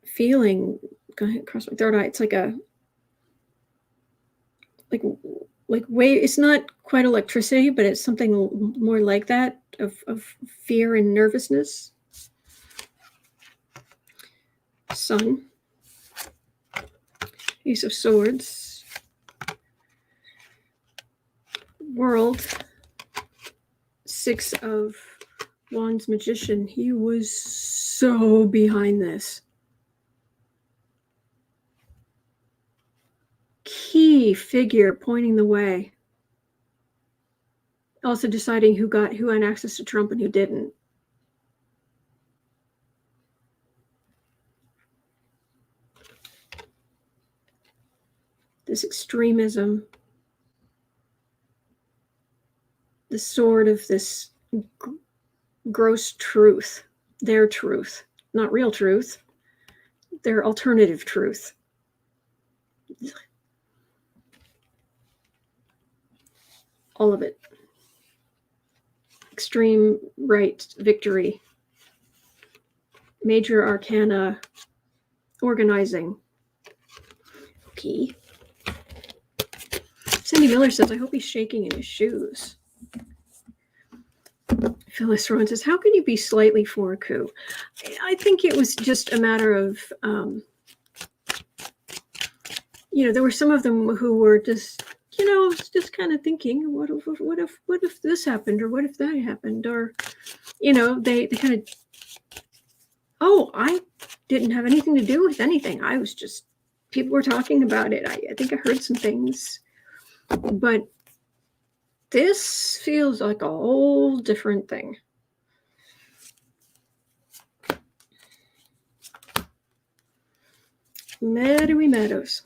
S1: feeling going across my third eye. It's like a wave. It's not quite electricity, but it's something more like that of fear and nervousness. Sun, Ace of Swords, World, Six of Juan's magician, he was so behind this. Key figure pointing the way. Also deciding who had access to Trump and who didn't. This extremism. The sword of this gross truth. Their truth. Not real truth. Their alternative truth. All of it. Extreme right victory. Major arcana organizing. Key. Cindy Miller says, I hope he's shaking in his shoes. Phyllis Rowan says, how can you be slightly for a coup? I think it was just a matter of, there were some of them who were just, just kind of thinking, what if this happened, or what if that happened, or, they kind of, I didn't have anything to do with anything. I was just, people were talking about it. I think I heard some things, but this feels like a whole different thing. Meadows.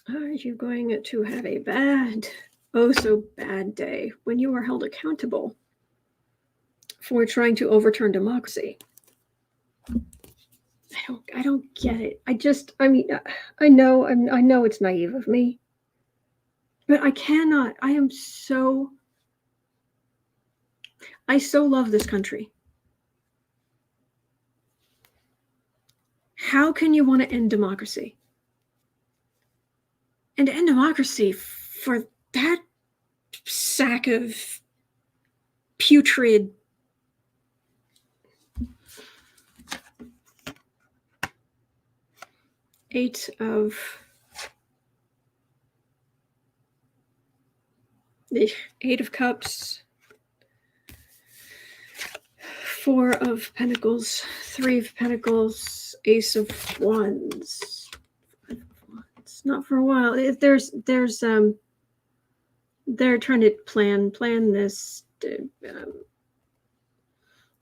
S1: Are you going to have a bad, so bad day when you are held accountable for trying to overturn democracy? I don't get it. I know it's naive of me, but I so love this country. How can you want to end democracy? And end democracy for that sack of putrid Eight of Cups, Four of Pentacles, Three of Pentacles, Ace of Wands. Not for a while. There's they're trying to plan this.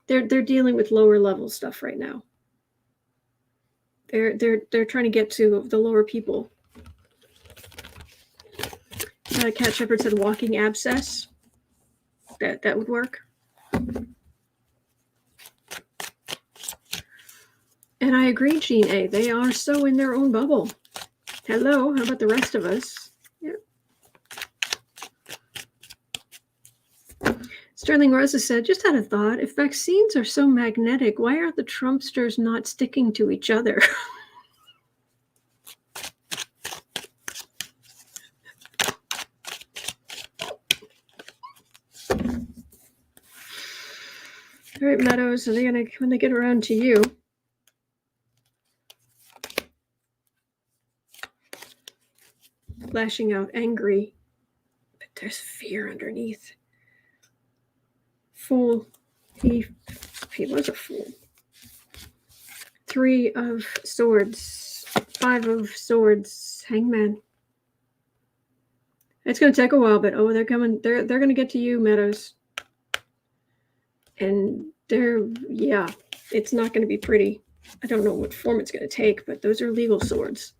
S1: They're dealing with lower level stuff right now. They're trying to get to the lower people. Cat Shepherd said walking abscess. That would work. And I agree, Jean A. They are so in their own bubble. Hello, how about the rest of us? Yeah. Sterling Rosa said, just had a thought. If vaccines are so magnetic, why are the Trumpsters not sticking to each other? All right, Meadows, are they gonna, when they get around to you? Lashing out angry, but there's fear underneath. Fool. He was a fool. Three of Swords. Five of Swords. Hangman. It's going to take a while, but they're coming. They're going to get to you, Meadows. And it's not going to be pretty. I don't know what form it's going to take, but those are legal swords.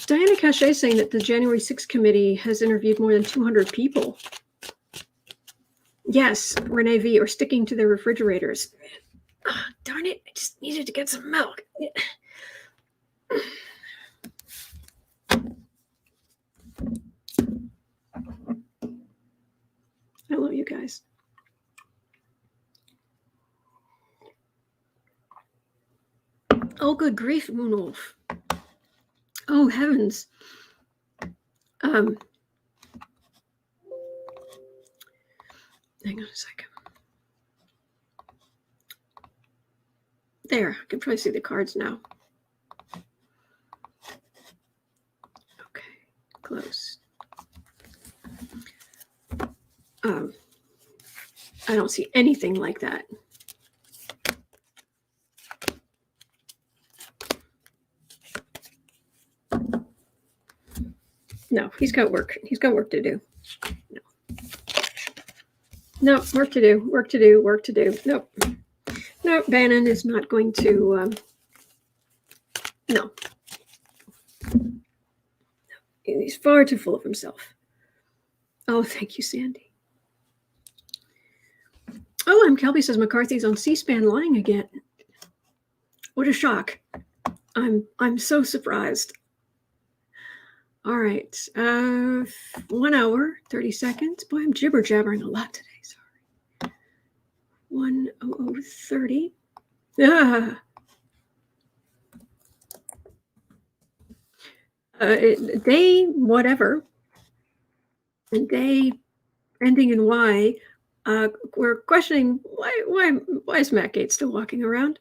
S1: Diana Cachet saying that the January 6th committee has interviewed more than 200 people. Yes, Renee V. are sticking to their refrigerators. Oh, darn it, I just needed to get some milk. I love you guys. Oh, good grief, Moonwolf. Oh, heavens. Hang on a second. There, I can probably see the cards now. Okay, close. I don't see anything like that. No, he's got work. He's got work to do. No, work to do. Work to do. Work to do. Nope. Nope. Bannon is not going to. No. He's far too full of himself. Oh, thank you, Sandy. Oh, M. Kelby says McCarthy's on C-SPAN lying again. What a shock. I'm so surprised. All right. 1 hour, 30 seconds. Boy, I'm jibber jabbering a lot today. Sorry. 1:00:30. Day whatever. Day ending in Y. We're questioning why is Matt Gaetz still walking around?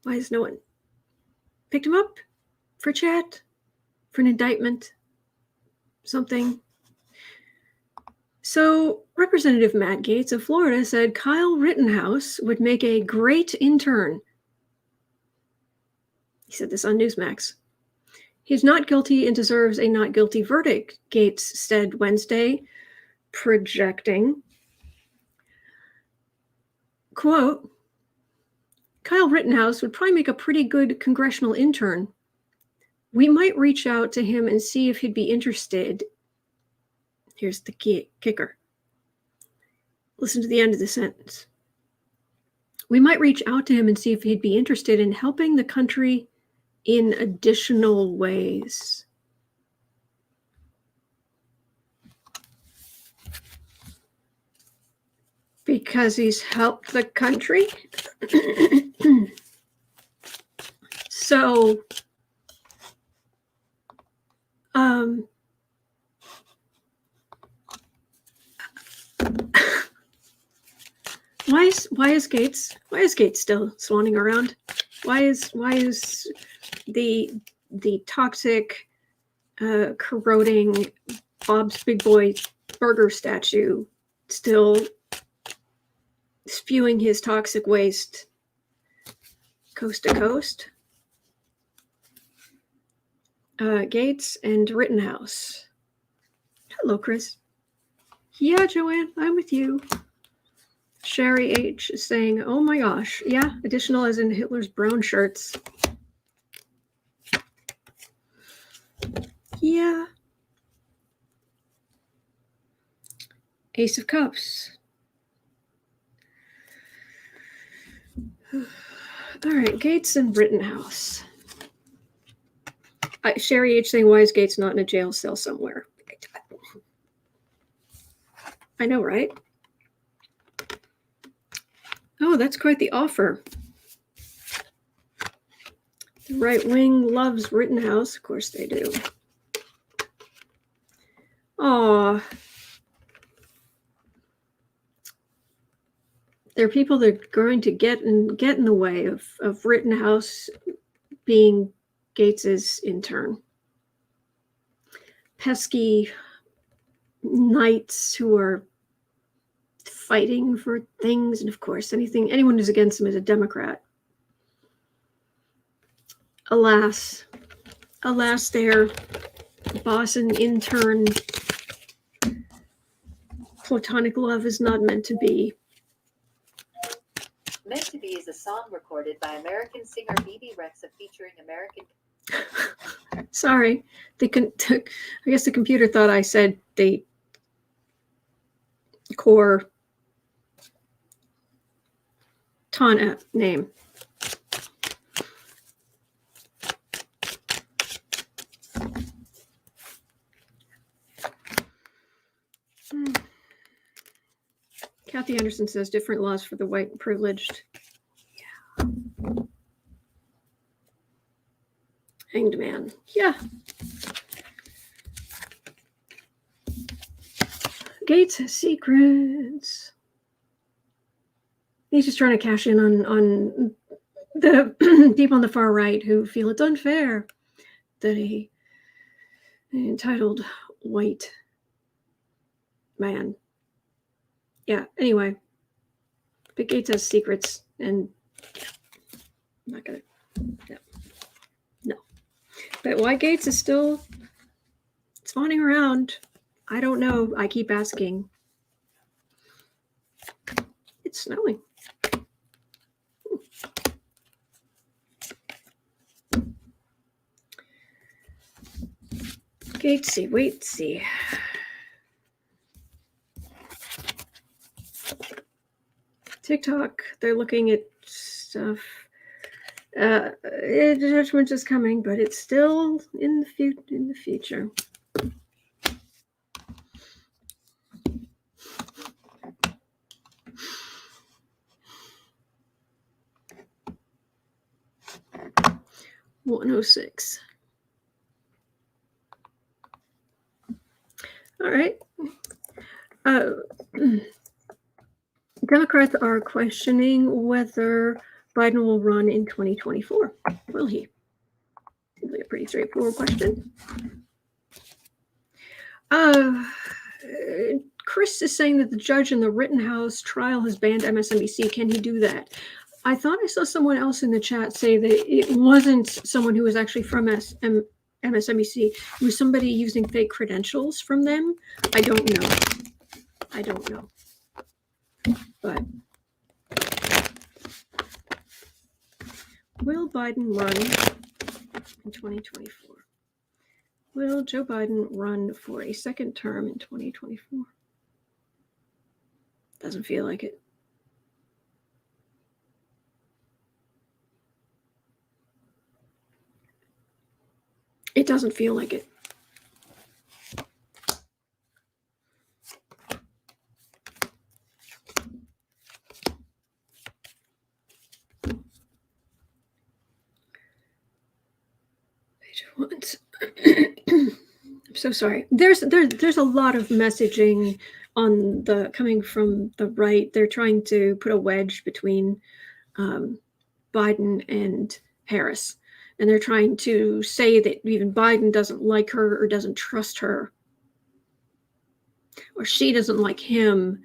S1: Why has no one picked him up for chat, for an indictment, something? So Representative Matt Gaetz of Florida said Kyle Rittenhouse would make a great intern. He said this on Newsmax. He's not guilty and deserves a not guilty verdict, Gaetz said Wednesday, projecting. Quote, Kyle Rittenhouse would probably make a pretty good congressional intern. We might reach out to him and see if he'd be interested. Here's the kicker. Listen to the end of the sentence. We might reach out to him and see if he'd be interested in helping the country in additional ways. Because he's helped the country. So, why is Gaetz still swanning around? Why is the toxic, corroding Bob's Big Boy burger statue still spewing his toxic waste coast to coast? Gaetz and Rittenhouse. Hello, Chris. Yeah, Joanne, I'm with you. Sherry H is saying, oh my gosh. Yeah, additional as in Hitler's brown shirts. Yeah. Ace of Cups. All right, Gaetz and Rittenhouse. Sherry H saying, why is Gaetz not in a jail cell somewhere? I know, right? Oh, that's quite the offer. The right wing loves Rittenhouse. Of course they do. Aw. There are people that are going to get in the way of Rittenhouse being Gaetz's intern. Pesky knights who are fighting for things, and of course, anyone who's against him is a Democrat. Alas, their boss and intern platonic love is not meant to be.
S2: Meant to Be is a song recorded by American singer BB Rexa featuring American.
S1: Sorry, I guess the computer thought I said the core Tana name. Kathy Anderson says different laws for the white and privileged. Yeah. Hanged man. Yeah. Gaetz has secrets. He's just trying to cash in on the people on the far right who feel it's unfair that an entitled white man. Yeah, anyway. But Gates has secrets, and I'm not gonna, no. But why Gates is still spawning around, I don't know. I keep asking. It's snowing. Gatesy, wait, see. TikTok, they're looking at stuff. Judgment is coming, but it's still in the future. $106. All right. Democrats are questioning whether Biden will run in 2024. Will he? Seems like a pretty straightforward question. Chris is saying that the judge in the Rittenhouse trial has banned MSNBC. Can he do that? I thought I saw someone else in the chat say that it wasn't someone who was actually from MSNBC. It was somebody using fake credentials from them. I don't know. But will Biden run in 2024? Will Joe Biden run for a second term in 2024? Doesn't feel like it. It doesn't feel like it. I'm so sorry. There's a lot of messaging on the coming from the right. They're trying to put a wedge between Biden and Harris, and they're trying to say that even Biden doesn't like her or doesn't trust her, or she doesn't like him.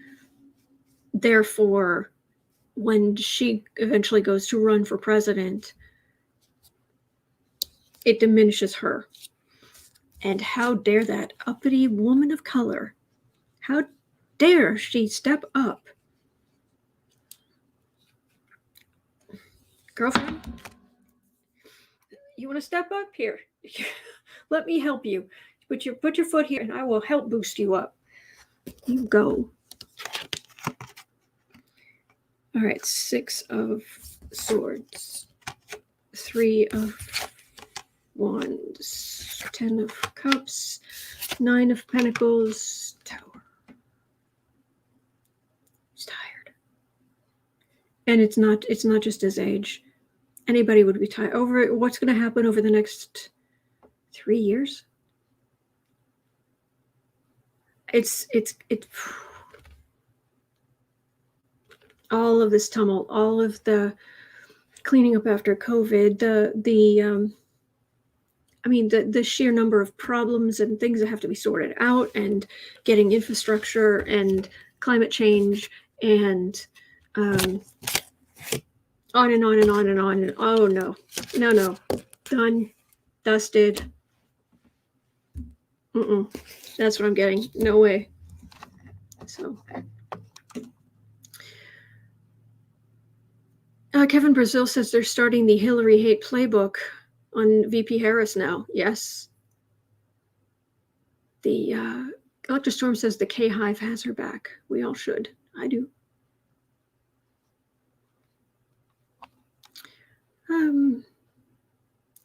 S1: Therefore, when she eventually goes to run for president, it diminishes her. And how dare that uppity woman of color? How dare she step up? Girlfriend, you want to step up here? Let me help you. Put your foot here and I will help boost you up. You go. All right, 6 of Swords, 3 of Wands, 10 of Cups, 9 of Pentacles, Tower. He's tired. And it's not just his age. Anybody would be tired. Over what's going to happen over the next 3 years? It's all of this tumult, all of the cleaning up after COVID, the sheer number of problems and things that have to be sorted out, and getting infrastructure and climate change and on and on and on and on. And oh no, done, dusted. That's what I'm getting. No way. So. Kevin Brazil says they're starting the Hillary hate playbook on VP Harris now. Yes. The Electra Storm says the K-Hive has her back. We all should. I do.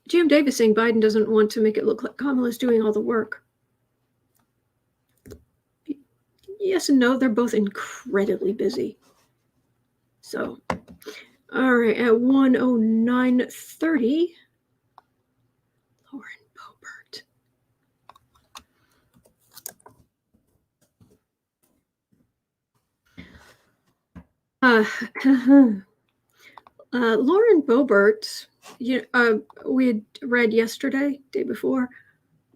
S1: Jim Davis saying Biden doesn't want to make it look like Kamala's doing all the work. Yes and no. They're both incredibly busy. So... all right, at 1:09:30, Lauren Boebert. Lauren Boebert, we had read yesterday, day before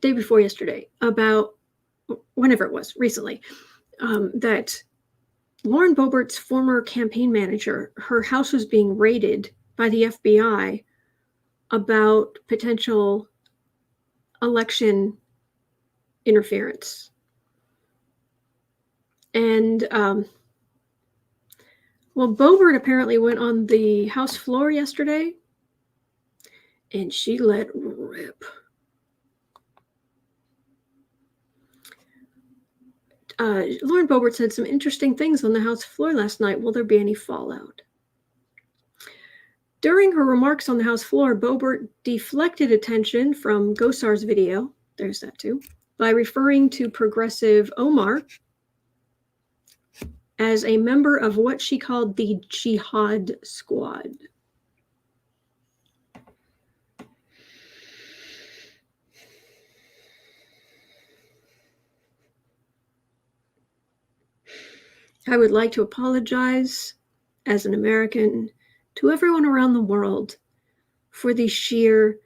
S1: yesterday, about whenever it was, recently, that Lauren Boebert's former campaign manager, her house was being raided by the FBI about potential election interference. And, well, Boebert apparently went on the House floor yesterday, and she let rip. Lauren Boebert said some interesting things on the House floor last night. Will there be any fallout? During her remarks on the House floor, Boebert deflected attention from Gosar's video, there's that too, by referring to progressive Omar as a member of what she called the Jihad Squad. I would like to apologize as an American to everyone around the world for the sheer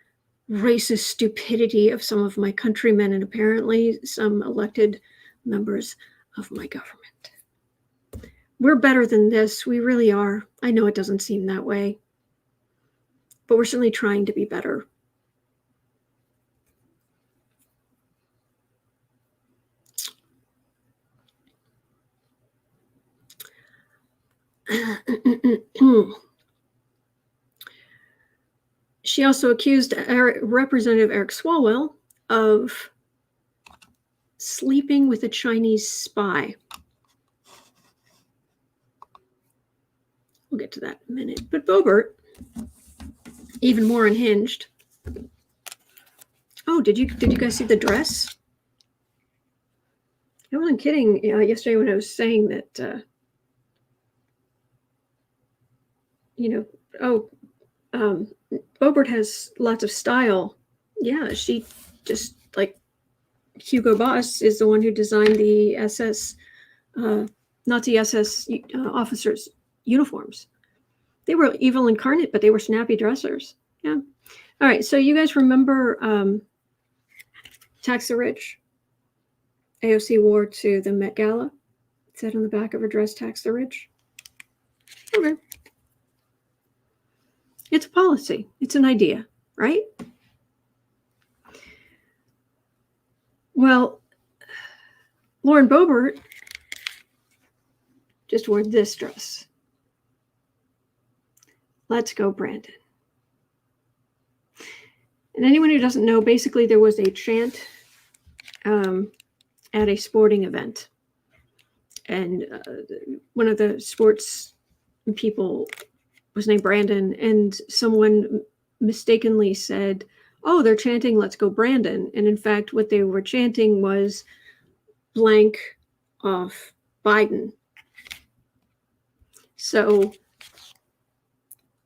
S1: racist stupidity of some of my countrymen and apparently some elected members of my government. We're better than this. We really are. I know it doesn't seem that way, but we're certainly trying to be better. She also accused Representative Eric Swalwell of sleeping with a Chinese spy. We'll get to that in a minute. But Boebert, even more unhinged. Oh, did you guys see the dress? I wasn't kidding yesterday when I was saying that, Boebert has lots of style. Yeah, she just, like, Hugo Boss is the one who designed the SS, Nazi SS officers' uniforms. They were evil incarnate, but they were snappy dressers. Yeah. All right, so you guys remember Tax the Rich? AOC wore to the Met Gala. It said on the back of her dress, Tax the Rich. Okay. It's a policy. It's an idea, right? Well, Lauren Boebert just wore this dress. Let's go, Brandon. And anyone who doesn't know, basically there was a chant at a sporting event. And one of the sports people was named Brandon, and someone mistakenly said, oh, they're chanting, let's go, Brandon. And in fact, what they were chanting was blank off Biden. So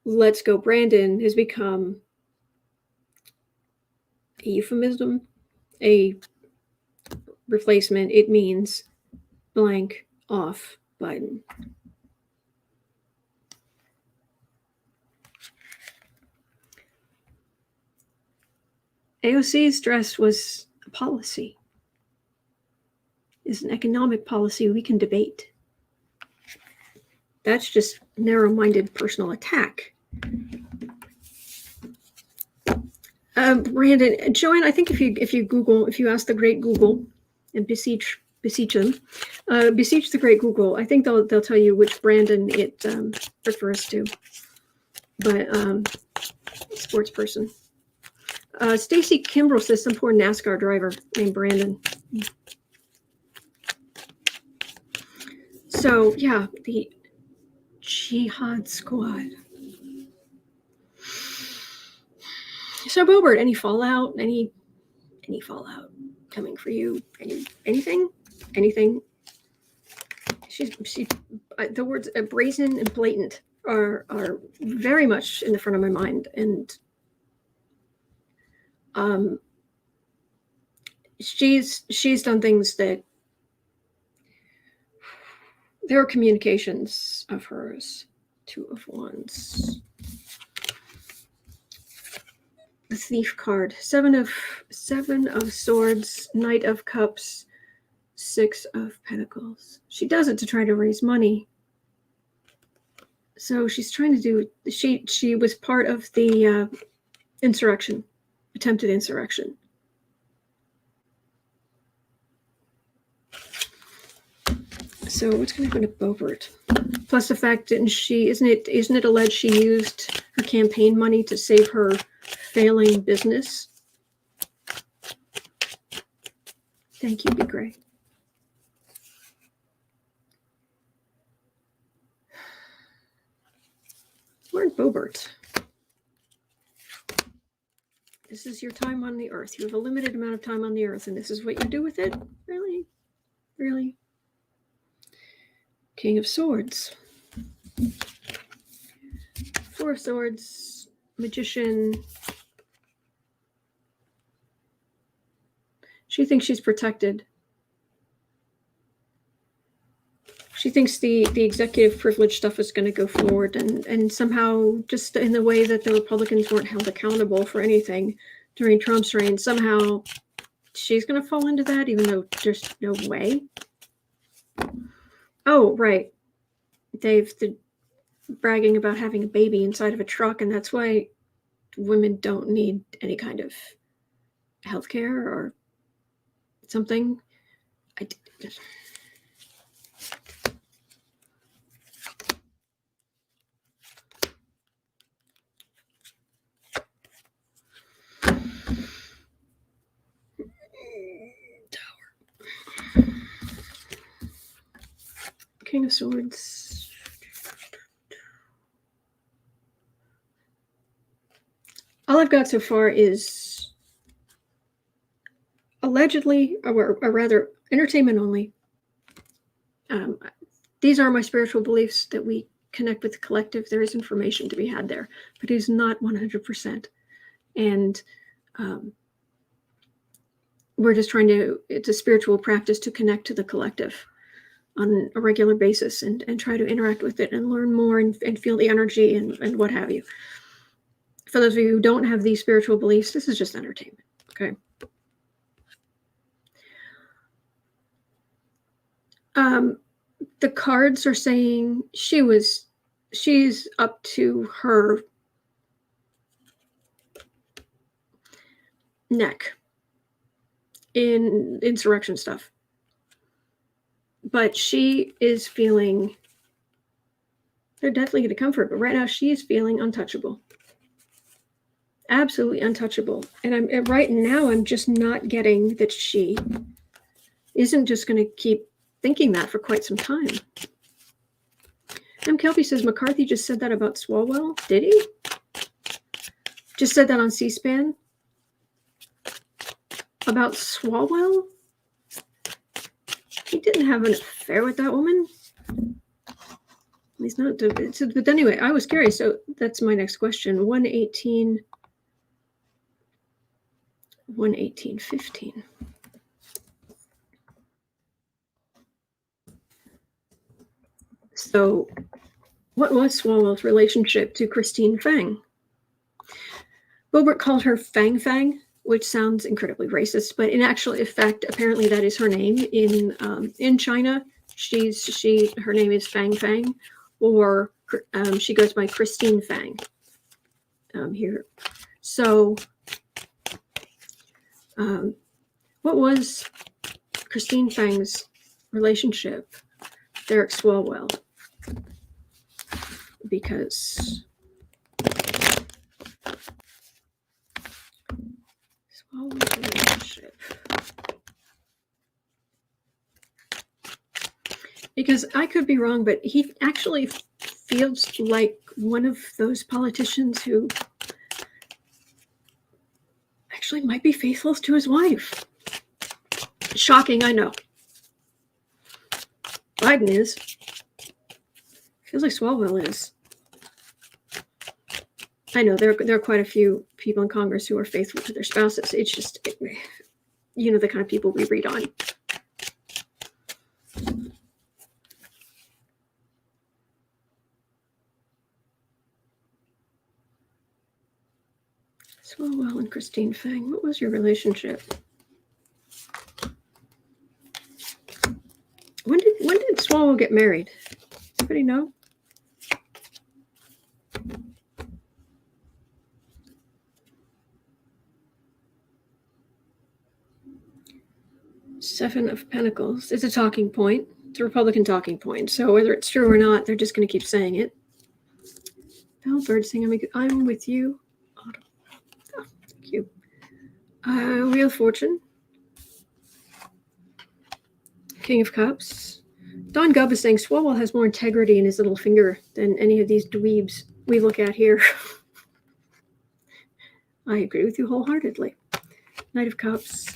S1: let's go, Brandon has become a euphemism, a replacement. It means blank off Biden. AOC's dress was a policy. It's an economic policy we can debate. That's just narrow-minded personal attack. Brandon, Joanne, I think if you ask the great Google and beseech them, beseech the great Google, I think they'll tell you which Brandon it refers to. But sports person. Stacy Kimbrell says some poor NASCAR driver named Brandon. So yeah, the Jihad Squad. So Boebert, any fallout? Any fallout coming for you? Anything? The words brazen and blatant are very much in the front of my mind, and she's done things that there are communications of hers, 2 of Wands, the Thief card, 7 of Swords, Knight of Cups, Six of Pentacles. She does it to try to raise money. So she's trying to do, she was part of the insurrection, attempted insurrection. So what's going to happen to Boebert? Plus the fact, isn't it alleged she used her campaign money to save her failing business? Thank you, Be Gray. Lord Boebert. This is your time on the earth. You have a limited amount of time on the earth, and this is what you do with it? Really? Really? King of Swords. Four of Swords. Magician. She thinks she's protected. She thinks the executive privilege stuff is going to go forward, and somehow, just in the way that the Republicans weren't held accountable for anything during Trump's reign, somehow she's going to fall into that, even though there's no way. Oh, right. They've bragging about having a baby inside of a truck, and that's why women don't need any kind of health care or something. King of Swords. All I've got so far is allegedly, or rather, entertainment only. These are my spiritual beliefs that we connect with the collective. There is information to be had there, but it is not 100%. And we're just trying to, it's a spiritual practice to connect to the collective on a regular basis and try to interact with it and learn more and feel the energy and what have you. For those of you who don't have these spiritual beliefs, this is just entertainment, okay? The cards are saying she's up to her neck in insurrection stuff. But she is feeling, they're definitely going to come for it, but right now she is feeling untouchable. Absolutely untouchable. And right now I'm just not getting that she isn't just going to keep thinking that for quite some time. M. Kelpie says McCarthy just said that about Swalwell. Did he? Just said that on C-SPAN? About Swalwell? He didn't have an affair with that woman. He's not. But anyway, I was curious. So that's my next question. 118:15. So, what was Swalwell's relationship to Christine Fang? Boebert called her Fang Fang, which sounds incredibly racist, but in actual effect, apparently that is her name in China. Her name is Fang Fang, or she goes by Christine Fang here. So, what was Christine Fang's relationship with Derek Swalwell? Because Swalwell's relationship. Because I could be wrong, but he actually feels like one of those politicians who actually might be faithful to his wife. Shocking, I know. Biden is. Feels like Swalwell is. I know there are quite a few people in Congress who are faithful to their spouses. It's just, you know, the kind of people we read on. Swalwell and Christine Fang, what was your relationship? Swalwell get married? Anybody know? Seven of Pentacles. It's a talking point. It's a Republican talking point. So whether it's true or not, they're just going to keep saying it. Bellbird saying, I'm with you. Oh, thank you. Wheel of Fortune. King of Cups. Don Gubb is saying Swalwell has more integrity in his little finger than any of these dweebs we look at here. I agree with you wholeheartedly. Knight of Cups.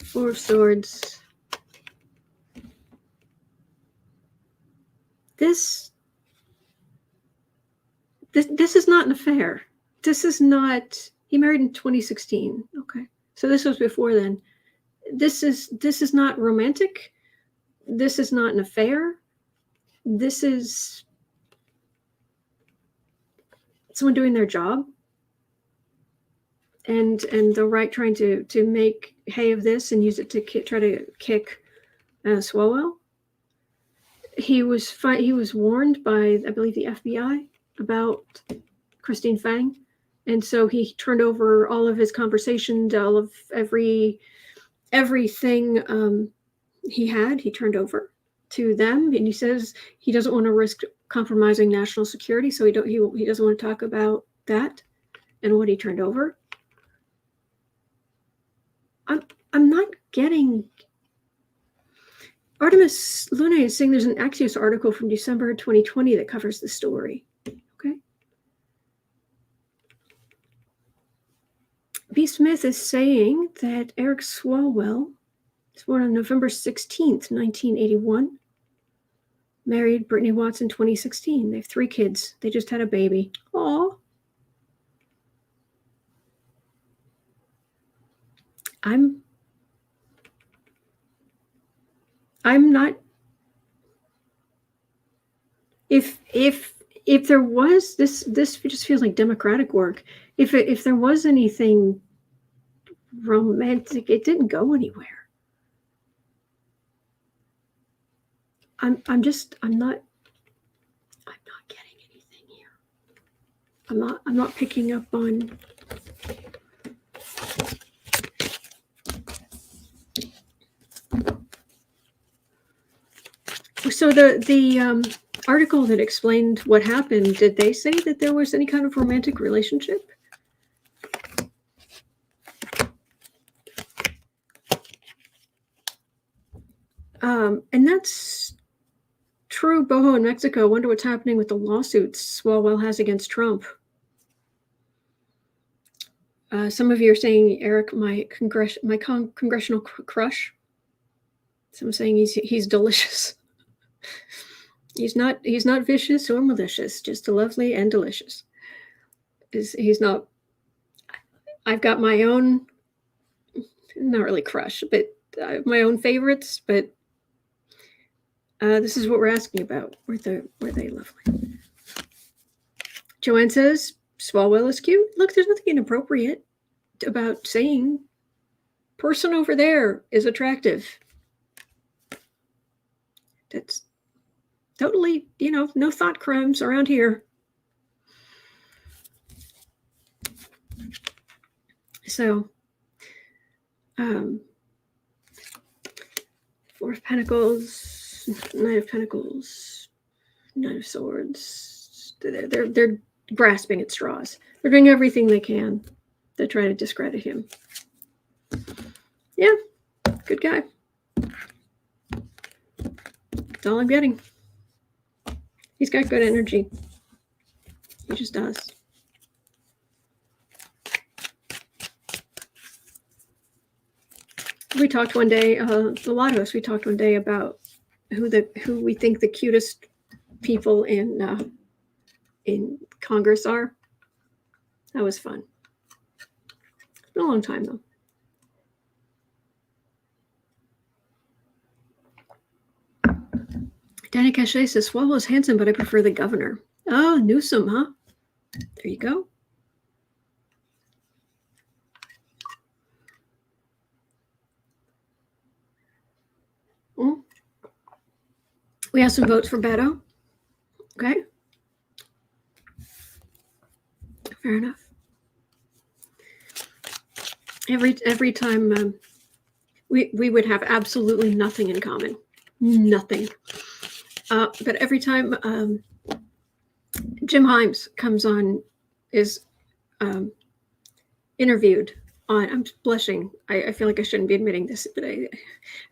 S1: Four of Swords. This is not an affair. This is not. He married in 2016. Okay, so this was before then. This is not romantic. This is not an affair. This is someone doing their job, and the right trying to make hay of this and use it to try to kick Swalwell. He was warned by, I believe, the FBI about Christine Fang, and so he turned over all of his conversations, all of everything he had. He turned over to them, and he says he doesn't want to risk compromising national security, so he doesn't want to talk about that and what he turned over. I'm not getting. Artemis Luna is saying there's an Axios article from December 2020 that covers the story. Okay. B. Smith is saying that Eric Swalwell was born on November 16th, 1981. Married Brittany Watson 2016. They have 3 kids. They just had a baby. Aw. I'm not. If there was this just feels like Democratic work. If there was anything romantic, it didn't go anywhere. I'm not getting anything here. I'm not picking up on. So the article that explained what happened, did they say that there was any kind of romantic relationship? And that's true. Boho in Mexico. Wonder what's happening with the lawsuits Swalwell has against Trump. Some of you are saying, Eric, my congressional crush. Some saying he's delicious. He's not vicious or malicious, just lovely and delicious. He's not. I've got my own, not really crush, but I have my own favorites. But this is what we're asking about. Were they lovely? Joanne says Swalwell is cute. Look, there's nothing inappropriate about saying person over there is attractive. That's totally, no thought crimes around here. So, Four of Pentacles, Knight of Pentacles, Knight of Swords. They're grasping at straws. They're doing everything they can to try to discredit him. Yeah, good guy. That's all I'm getting. He's got good energy. He just does. We talked one day, a lot of us, we talked one day about who we think the cutest people in Congress are. That was fun. It's been a long time though. Danny Cachet says, Swalwell is handsome, but I prefer the governor. Oh, Newsom, huh? There you go. We have some votes for Beto. Okay. Fair enough. Every time we would have absolutely nothing in common. Nothing. But every time Jim Himes comes on, is interviewed on, I'm blushing. I feel like I shouldn't be admitting this, but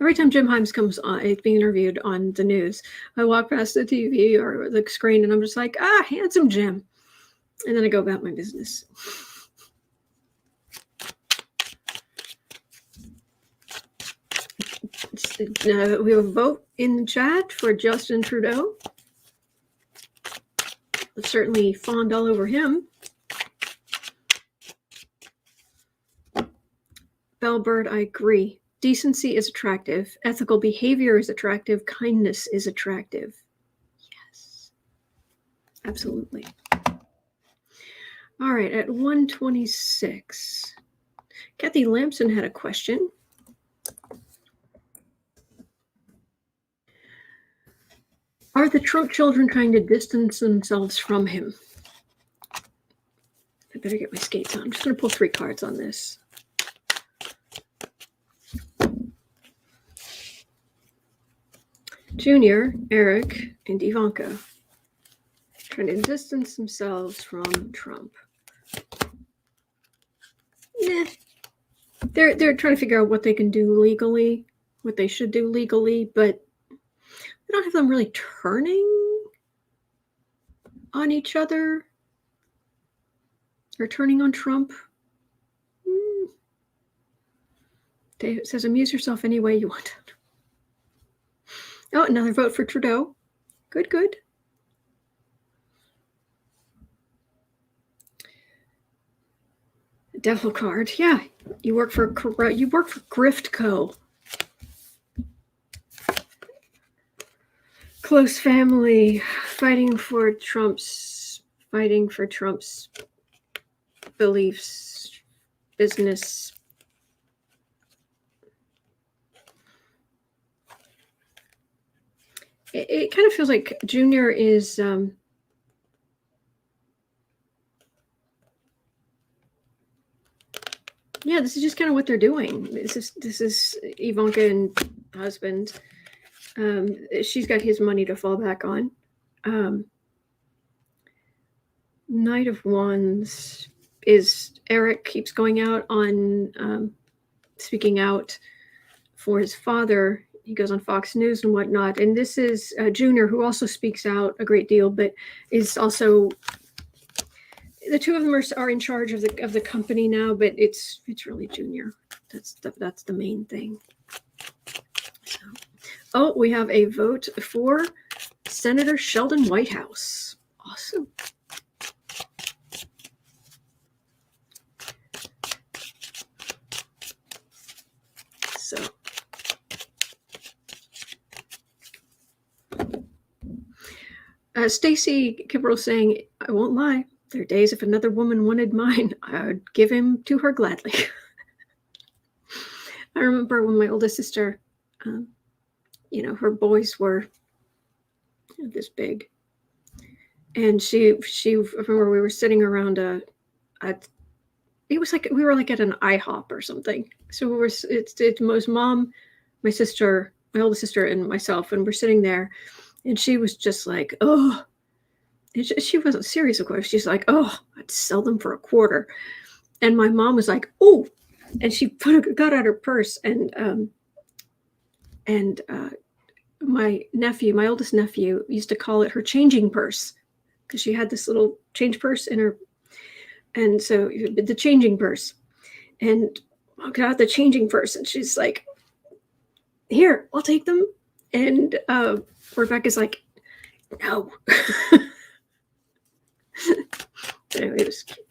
S1: every time Jim Himes comes on, is being interviewed on the news, I walk past the TV or the screen and I'm just like, handsome Jim. And then I go about my business. We have a vote in the chat for Justin Trudeau. I've certainly fawned all over him. Bellbird, I agree. Decency is attractive. Ethical behavior is attractive. Kindness is attractive. Yes. Absolutely. All right, at 1:26. Kathy Lamson had a question. Are the Trump children trying to distance themselves from him? I better get my skates on. I'm just going to pull 3 cards on this. Junior, Eric, and Ivanka trying to distance themselves from Trump. Yeah, they're trying to figure out what they can do legally, what they should do legally, but we don't have them really turning on each other or turning on Trump. Dave says, amuse yourself any way you want. Oh, another vote for Trudeau. Good, good. Devil card. Yeah, you work for Grift Co. Close family, fighting for Trump's beliefs, business. It kind of feels like Junior is yeah, this is just kind of what they're doing. This is Ivanka and husband. She's got his money to fall back on. Knight of Wands is Eric keeps going out on speaking out for his father. He goes on Fox News and whatnot. And this is Junior, who also speaks out a great deal, but is also, the two of them are in charge of the company now, but it's really Junior. That's the main thing. So, oh, we have a vote for Senator Sheldon Whitehouse. Awesome. So, Stacy Kibble saying, I won't lie. There are days if another woman wanted mine, I would give him to her gladly. I remember when my oldest sister, her boys were this big. And she remember we were sitting around it was like, we were like at an IHOP or something. So it was mom, my sister, my oldest sister, and myself, and we're sitting there. And she was just like, oh. And she wasn't serious, of course. She's like, oh, I'd sell them for $0.25. And my mom was like, oh. And she got out her purse. And my oldest nephew, used to call it her changing purse, because she had this little change purse in her. And so the changing purse. And I got out the changing purse. And she's like, here, I'll take them. And Rebecca's like, no. Anyway, it was cute.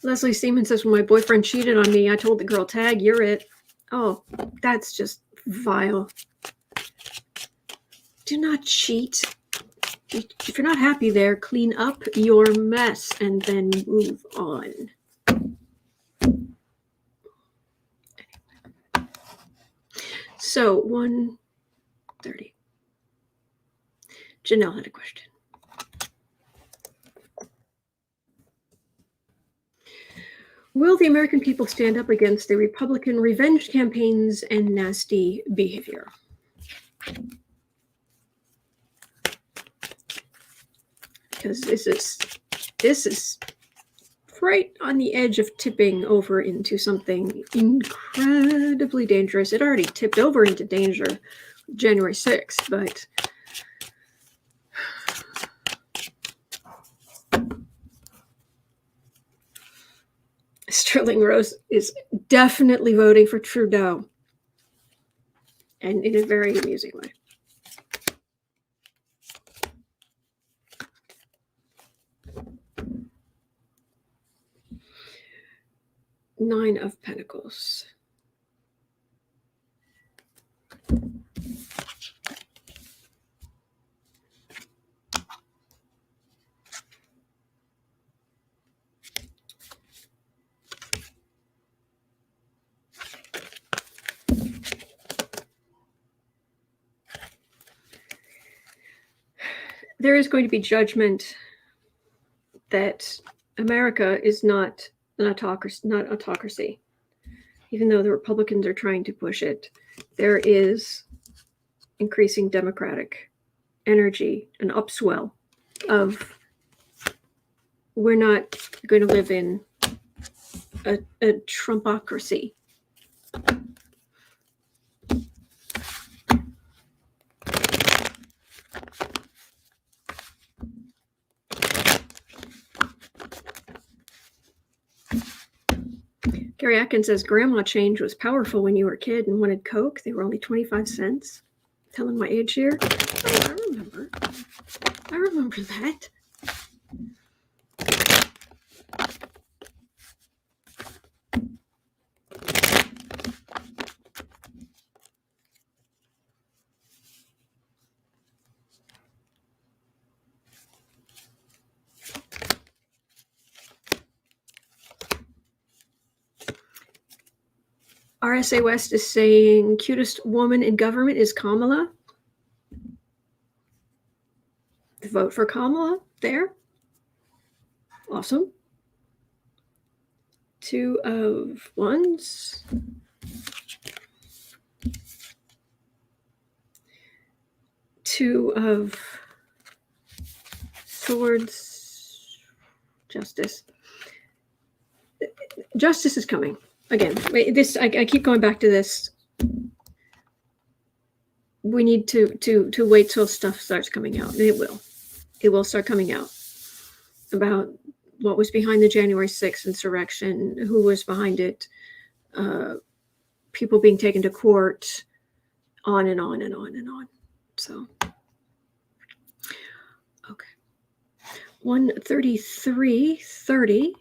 S1: Leslie Seaman says, when my boyfriend cheated on me, I told the girl, tag, you're it. Oh, that's just vile. Do not cheat. If you're not happy there, clean up your mess and then move on. So 1:30. Janelle had a question. Will the American people stand up against the Republican revenge campaigns and nasty behavior? Because this is right on the edge of tipping over into something incredibly dangerous. It already tipped over into danger January 6th, but Sterling Rose is definitely voting for Trudeau, and in a very amusing way. Nine of Pentacles. There is going to be judgment that America is not an autocracy, even though the Republicans are trying to push it. There is increasing democratic energy, an upswell of we're not going to live in a Trumpocracy. Gary Atkins says, Grandma change was powerful when you were a kid and wanted Coke. They were only 25 cents. Telling my age here. Oh, I remember. I remember that. RSA West is saying cutest woman in government is Kamala. Vote for Kamala there. Awesome. Two of Wands. Two of Swords. Justice. Justice is coming. Again, this I keep going back to this. We need to wait till stuff starts coming out, and it will. It will start coming out about what was behind the January 6th insurrection, who was behind it, people being taken to court, on and on and on and on. So, okay. 133.30.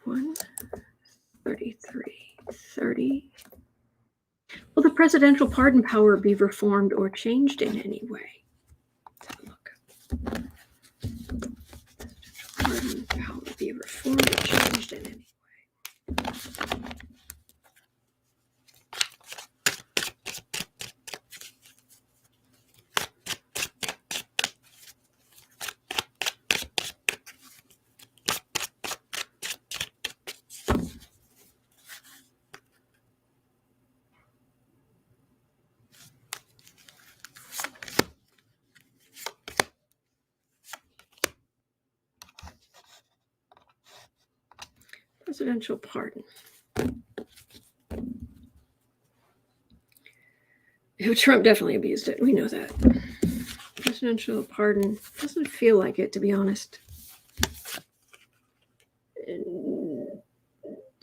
S1: 133.30. Will the presidential pardon power be reformed or changed in any way? Let's have a look. Presidential pardon power be reformed or changed in any way? Presidential pardon. Trump definitely abused it. We know that. Presidential pardon doesn't feel like it, to be honest.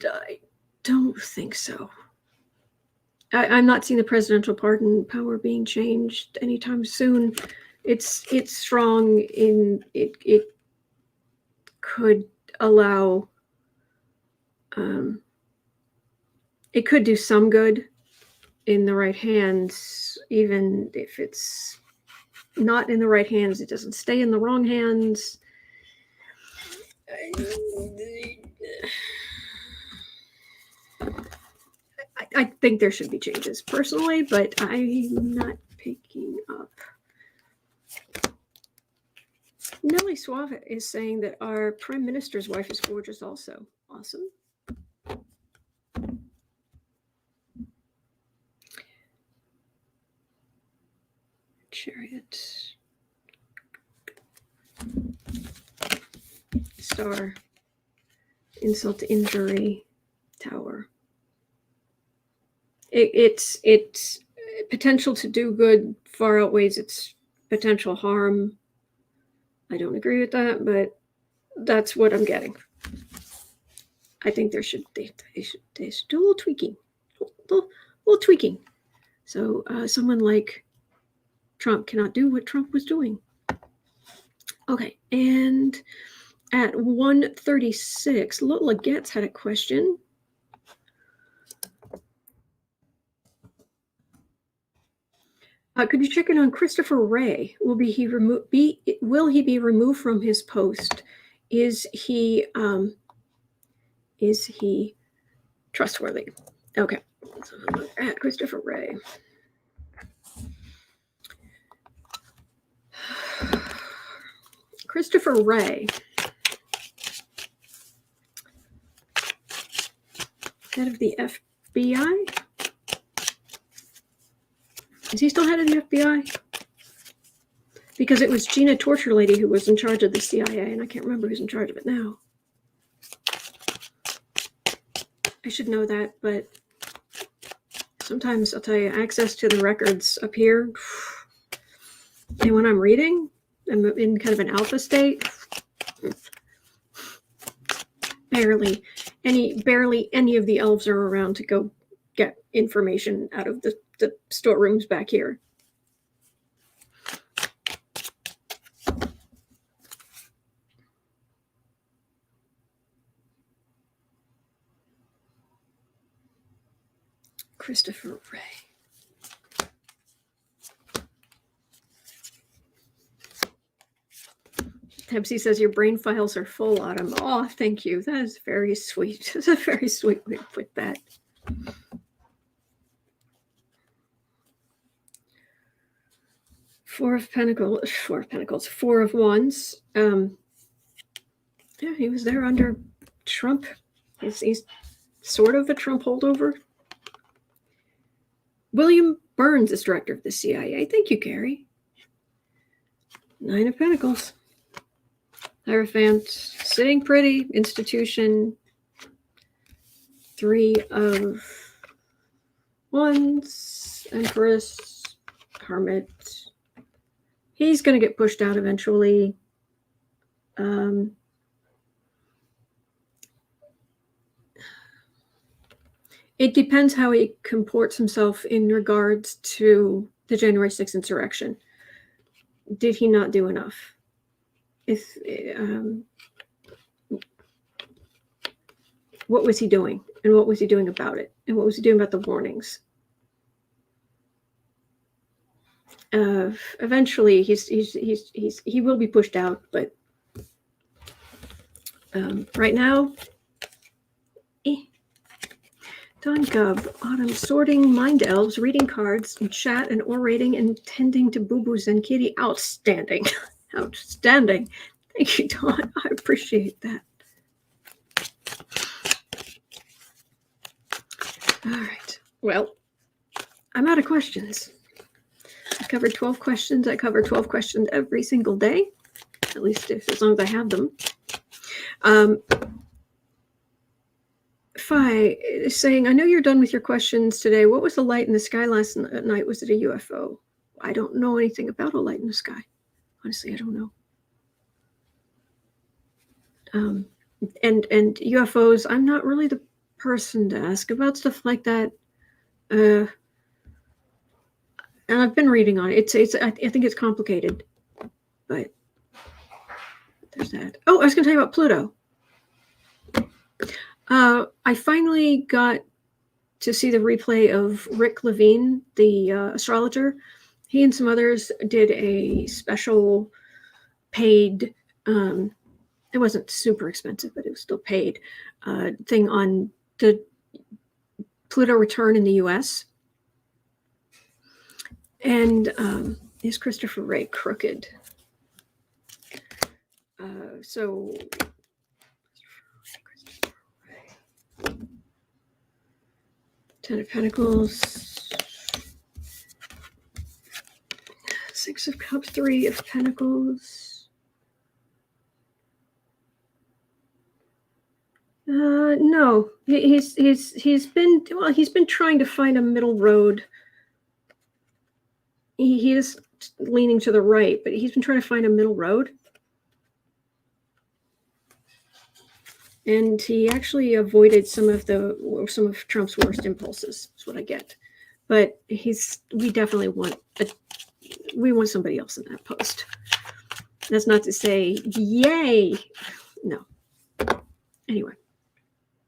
S1: I don't think so. I'm not seeing the presidential pardon power being changed anytime soon. It's strong in it could allow. It could do some good in the right hands, even if it's not in the right hands, it doesn't stay in the wrong hands. I think there should be changes personally, but I'm not picking up. Nellie Suave is saying that our prime minister's wife is gorgeous also. Awesome. Chariot. Star. Insult to injury. Tower. It's potential to do good far outweighs its potential harm. I don't agree with that, but that's what I'm getting. I think they should do a little tweaking, little tweaking. So someone like Trump cannot do what Trump was doing. Okay, and at 1:36, Lola Getz had a question. Could you check in on Christopher Wray? Will he be removed from his post? Is he trustworthy? Okay, so look at Christopher Wray. Christopher Wray, head of the FBI. Is he still head of the FBI? Because it was Gina Torture Lady who was in charge of the CIA, and I can't remember who's in charge of it now. I should know that, but sometimes I'll tell you, access to the records up here, and when I'm reading, I'm in kind of an alpha state. Barely any of the elves are around to go get information out of the storerooms back here. Christopher Wray. Debsy says your brain files are full, Autumn. Oh, thank you. That is very sweet. That's a very sweet way to put that. Four of Pentacles, Four of Wands. Yeah, he was there under Trump. He's sort of a Trump holdover. William Burns is director of the CIA. Thank you, Gary. Nine of Pentacles. Hierophant, sitting pretty, institution. Three of Wands, Empress, Hermit. He's going to get pushed out eventually. It depends how he comports himself in regards to the January 6th insurrection. Did he not do enough? What was he doing? And what was he doing about it? And what was he doing about the warnings? Eventually he will be pushed out, but right now, Don Gub, Autumn, sorting mind elves, reading cards, and chat and orating, and tending to boo-boos and kitty. Outstanding. Outstanding. Thank you, Dawn. I appreciate that. All right. Well, I'm out of questions. I covered 12 questions. I cover 12 questions every single day, at least as long as I have them. Phi is saying, I know you're done with your questions today. What was the light in the sky last night? Was it a UFO? I don't know anything about a light in the sky. Honestly, I don't know. And UFOs, I'm not really the person to ask about stuff like that. And I've been reading on it. I think it's complicated, but there's that. Oh, I was going to tell you about Pluto. I finally got to see the replay of Rick Levine, the astrologer. He and some others did a special paid it wasn't super expensive, but it was still paid, thing on the Pluto return in the U.S. And is Christopher Wray crooked? So Ten of Pentacles, Six of Cups, Three of Pentacles. No, he's been trying to find a middle road. He is leaning to the right, but he's been trying to find a middle road. And he actually avoided some of Trump's worst impulses. That's what I get. But we definitely want somebody else in that post. That's not to say, yay. No. Anyway,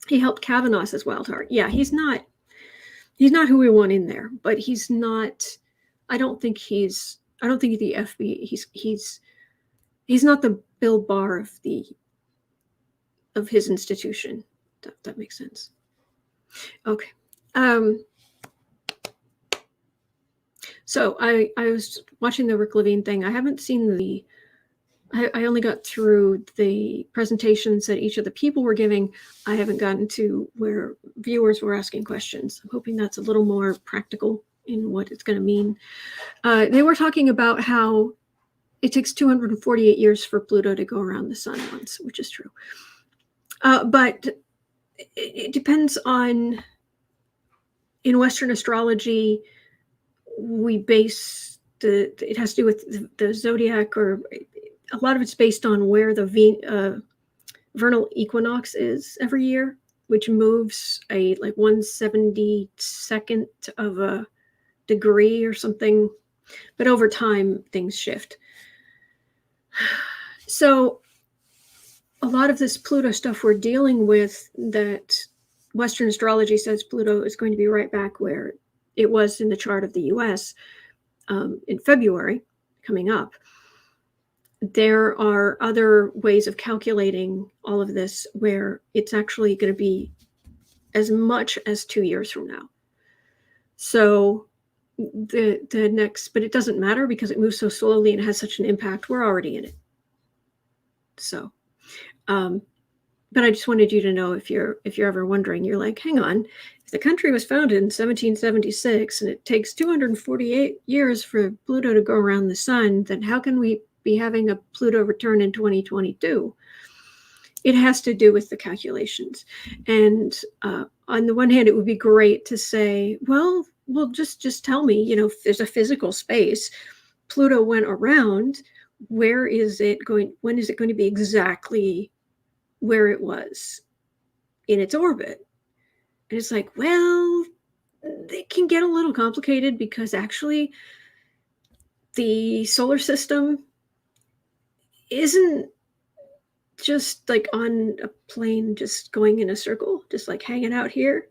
S1: he helped Kavanaugh's as wild heart. Yeah, he's not who we want in there, but he's not. I don't think the FB. He's not the Bill Barr of his institution. That makes sense. Okay. So I was watching the Rick Levine thing. I haven't seen I only got through the presentations that each of the people were giving. I haven't gotten to where viewers were asking questions. I'm hoping that's a little more practical in what it's going to mean. They were talking about how it takes 248 years for Pluto to go around the sun once, which is true. But it depends on, in Western astrology, we base it has to do with the zodiac, or a lot of it's based on where the vernal equinox is every year, which moves like 1/72nd of a degree or something. But over time, things shift. So a lot of this Pluto stuff we're dealing with, that Western astrology says Pluto is going to be right back where it was in the chart of the US in February coming up. There are other ways of calculating all of this where it's actually going to be as much as 2 years from now. So the next, but it doesn't matter because it moves so slowly and has such an impact. We're already in it. So, but I just wanted you to know, if you're ever wondering, you're like, hang on, if the country was founded in 1776 and it takes 248 years for Pluto to go around the sun, then how can we be having a Pluto return in 2022? It has to do with the calculations. And on the one hand, it would be great to say, well, just tell me, if there's a physical space, Pluto went around, where is it going? When is it going to be exactly where it was in its orbit? And it's like, well, it can get a little complicated because actually the solar system isn't just like on a plane, just going in a circle, just like hanging out here.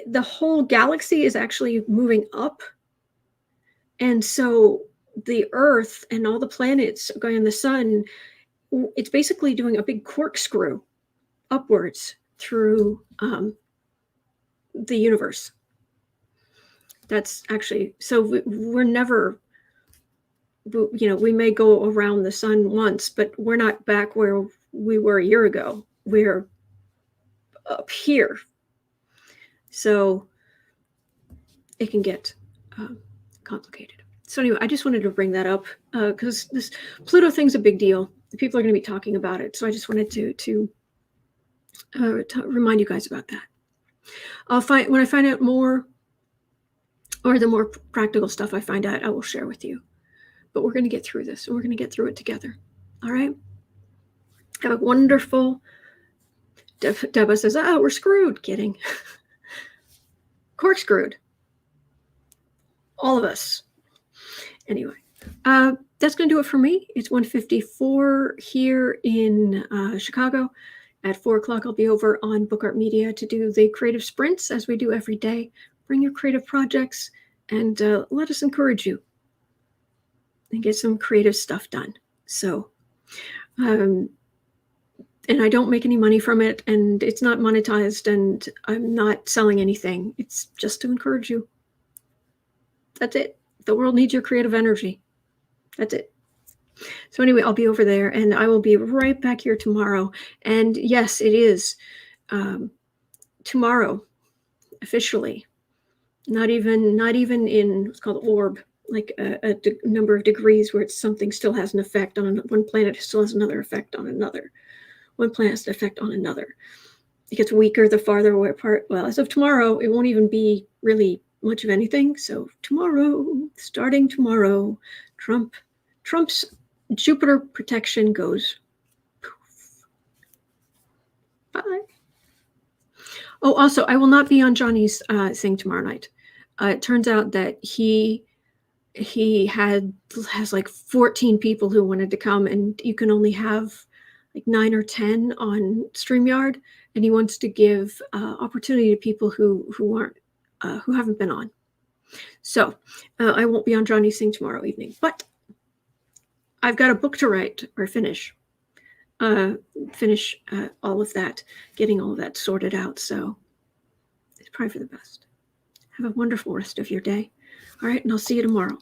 S1: The whole galaxy is actually moving up. And so the Earth and all the planets going on the sun, it's basically doing a big corkscrew upwards through the universe. That's actually, so we're never, we may go around the sun once, but we're not back where we were a year ago. We're up here. So it can get complicated. So anyway, I just wanted to bring that up because this Pluto thing's a big deal. People are going to be talking about it. So I just wanted to remind you guys about that. When I find out more, or the more practical stuff I find out, I will share with you. But we're going to get through this, and we're going to get through it together. All right? Have a wonderful... Deba says, we're screwed. Kidding. Corkscrewed. All of us. Anyway, that's going to do it for me. It's 1:54 here in Chicago. At 4 o'clock, I'll be over on Book Art Media to do the creative sprints, as we do every day. Bring your creative projects and let us encourage you and get some creative stuff done. So And I don't make any money from it, and it's not monetized, and I'm not selling anything. It's just to encourage you. That's it. The world needs your creative energy. That's it. So anyway, I'll be over there, and I will be right back here tomorrow. And yes, it is tomorrow, officially. Not even in what's called orb, like a number of degrees where something still has an effect on one planet, still has another effect on another. One planet has an effect on another. It gets weaker the farther away apart. Well, as of tomorrow, it won't even be really much of anything. So tomorrow, starting tomorrow, Trump's Jupiter protection goes poof. Bye. Oh, also, I will not be on Johnny's thing tomorrow night. It turns out that he has like 14 people who wanted to come, and you can only have like 9 or 10 on StreamYard, and he wants to give opportunity to people who aren't who haven't been on. So I won't be on Johnny's thing tomorrow evening, but I've got a book to write or finish all of that, getting all of that sorted out. So it's probably for the best. Have a wonderful rest of your day. All right, and I'll see you tomorrow.